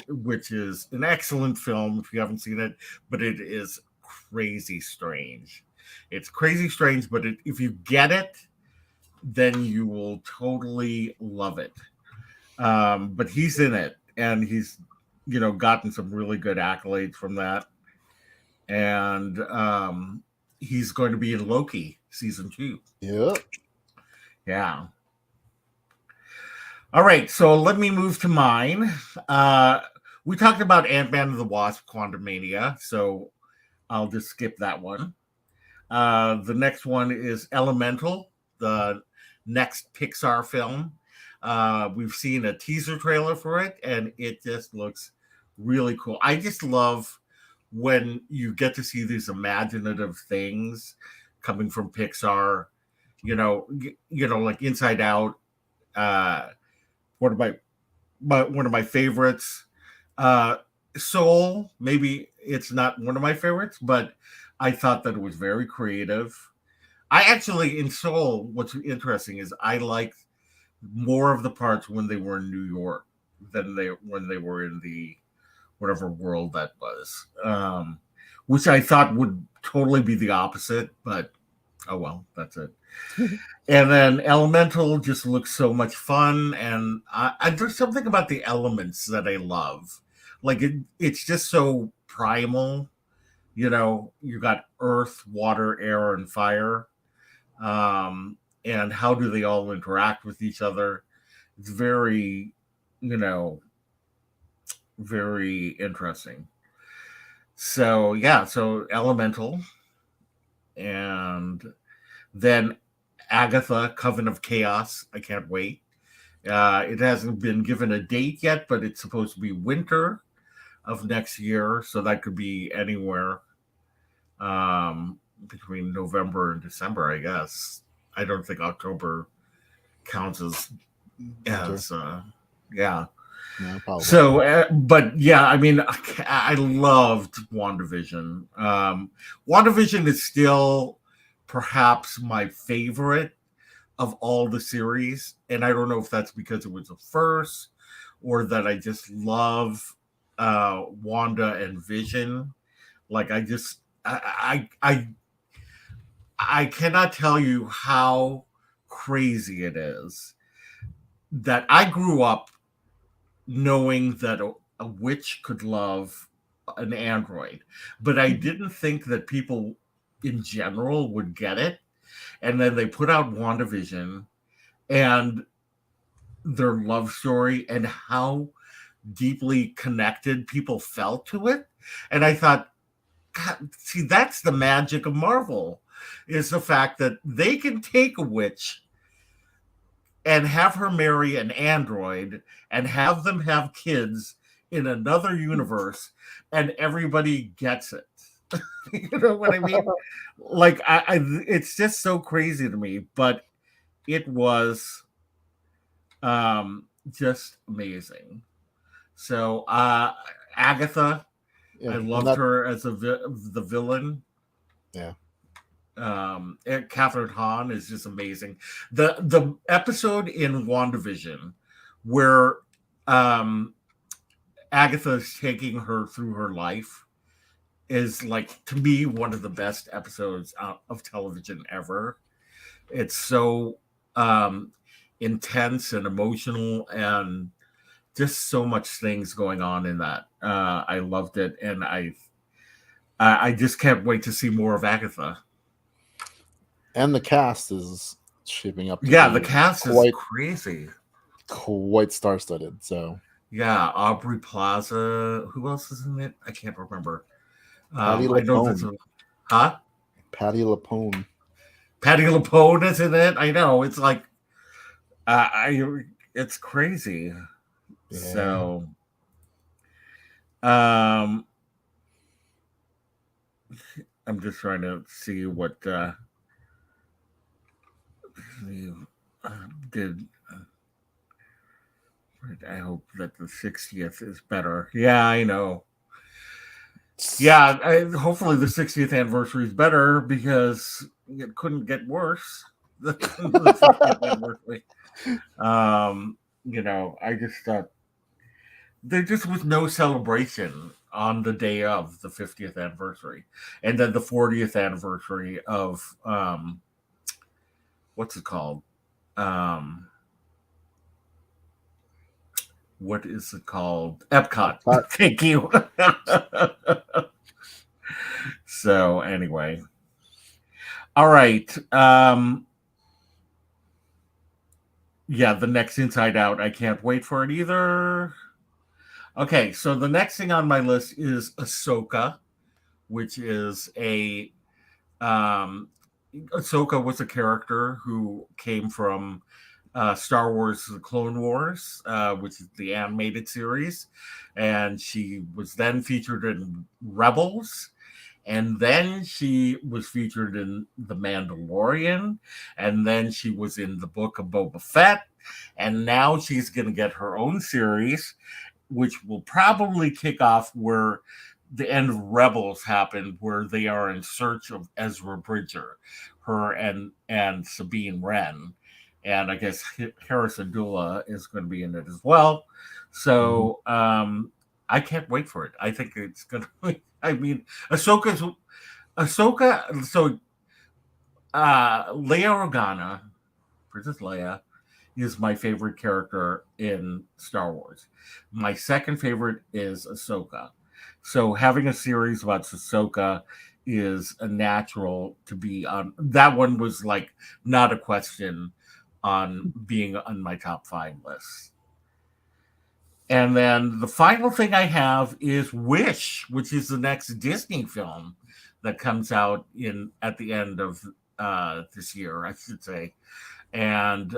which is an excellent film if you haven't seen it, but it is crazy strange. It's crazy strange, but if you get it, then you will totally love it. But he's in it, and he's gotten some really good accolades from that, and he's going to be in Loki season 2. Yep. Yeah. All right, so let me move to mine. We talked about Ant-Man and the Wasp: Quantumania, so I'll just skip that one. The next one is Elemental, the next Pixar film. We've seen a teaser trailer for it, and it just looks really cool. I just love when you get to see these imaginative things coming from Pixar. Like Inside Out. One of my favorites. Uh, Soul. Maybe it's not one of my favorites, but I thought that it was very creative. I actually, in Soul, what's interesting is I liked more of the parts when they were in New York than when they were in the whatever world that was, which I thought would totally be the opposite. But oh well, that's it. And then Elemental just looks so much fun, and there's something about the elements that I love. Like it's just so primal. You got earth, water, air, and fire. And how do they all interact with each other? It's very, you know, very interesting. So yeah, so Elemental, and then Agatha, Coven of Chaos. I can't wait. It hasn't been given a date yet, but it's supposed to be winter of next year, so that could be anywhere between November and December, I guess. I don't think October counts as yeah. Yeah, probably. So, but yeah, I mean, I loved WandaVision. WandaVision is still perhaps my favorite of all the series, and I don't know if that's because it was the first or that I just love Wanda and Vision. Like I cannot tell you how crazy it is that I grew up knowing that a witch could love an android, but I didn't think that people in general would get it. And then they put out WandaVision and their love story and how deeply connected people felt to it. And I thought, God, see, that's the magic of Marvel, is the fact that they can take a witch and have her marry an android and have them have kids in another universe, and everybody gets it. You know what I mean? Like it's just so crazy to me, but it was just amazing. So Agatha, I Yeah, and loved that her as the villain. yeah, And Catherine Hahn is just amazing. The episode in WandaVision where um Agatha is taking her through her life is like to me one of the best episodes of television ever. It's so um intense and emotional and just so much things going on in that. I loved it, and I just can't wait to see more of Agatha. and the cast is shaping up to Yeah, the be cast is quite crazy. quite star-studded. So Yeah, Aubrey Plaza. Who else is in it? I can't remember. Patty I know this. LaPone, Huh? Patty LaPone. Patty LaPone is in it. I know. It's like I. It's crazy. Yeah, So, um, I'm just trying to see what you did. I hope that the 60th is better. Yeah, I know. Yeah, hopefully the 60th anniversary is better because it couldn't get worse. The 60th anniversary. I just thought there just was no celebration on the day of the 50th anniversary, and then the 40th anniversary of what's it called? Um, what is it called? Epcot. but Thank you. So anyway, all right. Yeah, the next Inside Out. I can't wait for it either. Okay, so the next thing on my list is Ahsoka, which is a um, Ahsoka was a character who came from Star Wars: The Clone Wars, which is the animated series, and she was then featured in Rebels, and then she was featured in The Mandalorian, and then she was in the Book of Boba Fett, and now she's going to get her own series, which will probably kick off where the end of Rebels happened, where they are in search of Ezra Bridger, her and Sabine Wren, and I guess Harrison Dula is going to be in it as well. mhm. So I can't wait for it. I think it's going to. I mean, Ahsoka. So Leia Organa, Princess Leia, is my favorite character in Star Wars. My second favorite is Ahsoka. So having a series about Ahsoka is a natural to be on. That one was like not a question on being on my top five list. And then the final thing I have is Wish, which is the next Disney film that comes out in at the end of this year, I should say, and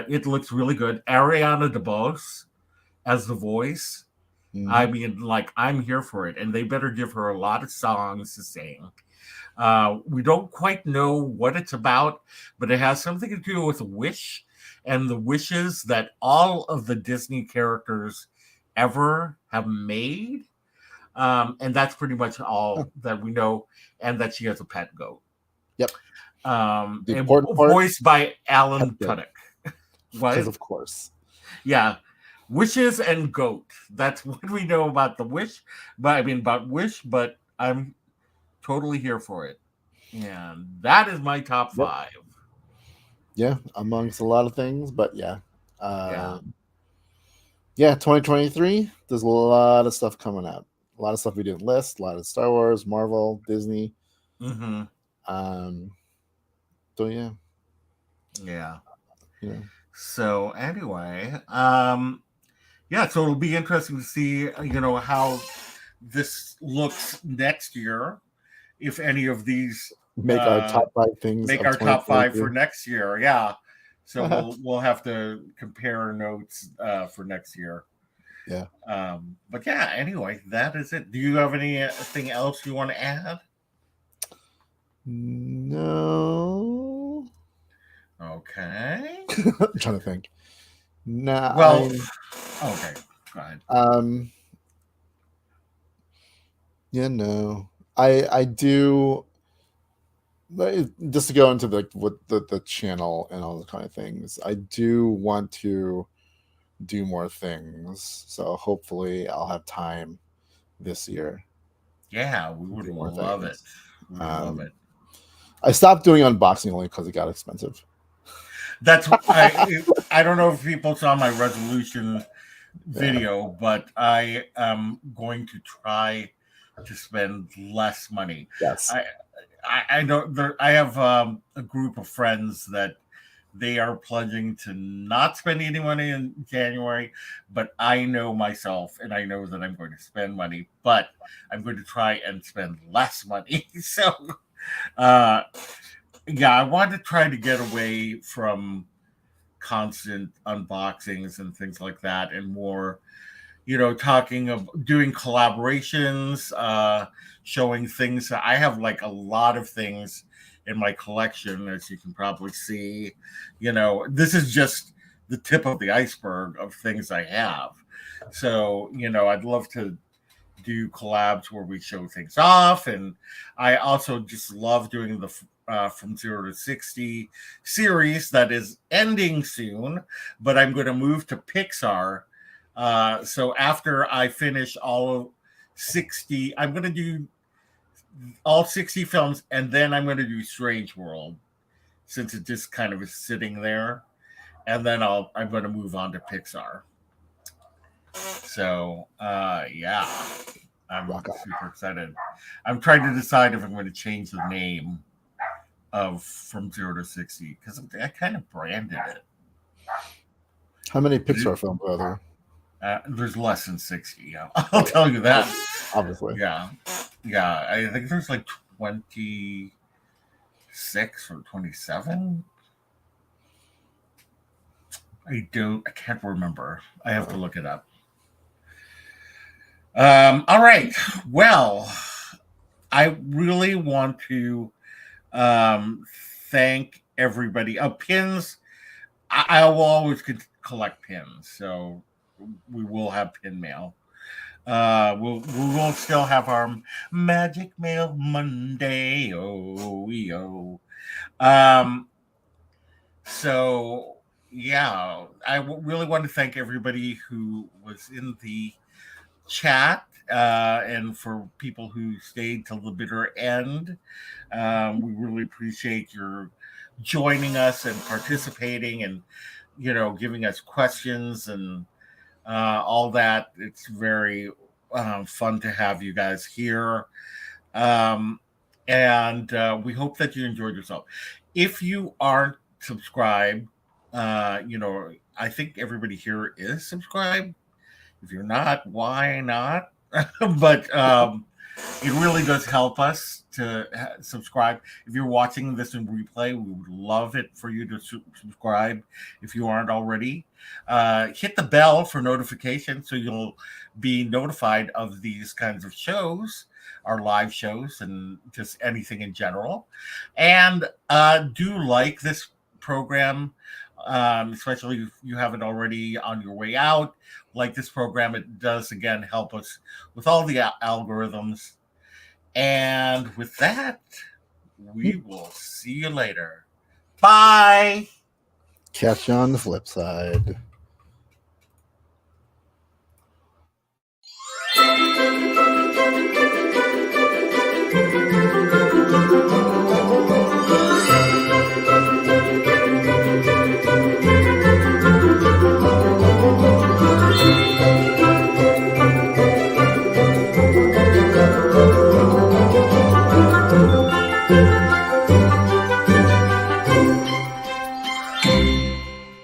it looks really good. Ariana DeBose as the voice. I Mhm. mean, like I'm here for it, and they better give her a lot of songs to sing. We don't quite know what it's about, but it has something to do with a wish and the wishes that all of the Disney characters ever have made. And that's pretty much Huh. all that we know, and that she has a pet goat. Yep. The And important part, voiced by pet Alan goat, Tudyk. because What? of course. Yeah, wishes and goat. That's what we know about the wish. But I mean about wish. But I'm totally here for it, and that is my top Yep. five. Yeah, amongst a lot of things, but yeah. Yeah. Yeah, 2023, there's a lot of stuff coming out. A lot of stuff we didn't list, a lot of Star Wars, Marvel, Disney. Mm-hmm. Um, so yeah, Yeah. you know, So anyway, yeah. So it'll be interesting to see, how this looks next year. If any of these make our uh, top five things make of our top five for 2023. next year. Yeah. So we'll have to compare notes for next year. Yeah. But yeah, anyway, that is it. Do you have anything else you want to add? No. Okay. I'm trying to think. Nah, Well, okay. Go ahead. Yeah, no. I do, just to go into what the channel and all the kind of things. I do want to do more things, so hopefully I'll have time this year Yeah, we to would do more love it. things. We would love it. I stopped doing unboxing only because it got expensive. That's I don't know if people saw my resolution video, but I am going to try to spend less money. Yes. I know I have a group of friends that they are pledging to not spend any money in January, but I know myself and I know that I'm going to spend money, but I'm going to try and spend less money. So, uh, yeah, I want to try to get away from constant unboxings and things like that and more, talking of doing collaborations, showing things. I have like a lot of things in my collection, as you can probably see. This is just the tip of the iceberg of things I have. So, I'd love to do collabs where we show things off. And I also just love doing the From Zero to 60 series that is ending soon, but I'm going to move to Pixar. So after I finish all of 60, I'm going to do all 60 films, and then I'm going to do Strange World since it just kind of is sitting there. And then I'm going to move on to Pixar. So, yeah. I'm super excited. I'm trying to decide if I'm going to change the name of From Zero to 60 because I kind of branded it. How many Pixar films are there? There's less than 60. Yeah, I'll tell you that. Obviously. Yeah. I think there's like 26 or 27. I can't remember. I have to look it up. All right. Well, I really want to thank everybody. Pins. I will always collect pins, so we will have pin mail. We will still have our Magic Mail Monday. So yeah, I really want to thank everybody who was in the chat, and for people who stayed till the bitter end. We really appreciate your joining us and participating and giving us questions and all that. It's very fun to have you guys here. And we hope that you enjoyed yourself. If you aren't subscribed, I think everybody here is subscribed. If you're not, why not? But it really does help us to subscribe. If you're watching this in replay, we would love it for you to subscribe if you aren't already. Hit the bell for notifications so you'll be notified of these kinds of shows, our live shows, and just anything in general. And do like this program, especially if you haven't already on your way out. Like this program, it does again help us with all the algorithms. And with that, we will see you later. Bye. Catch you on the flip side.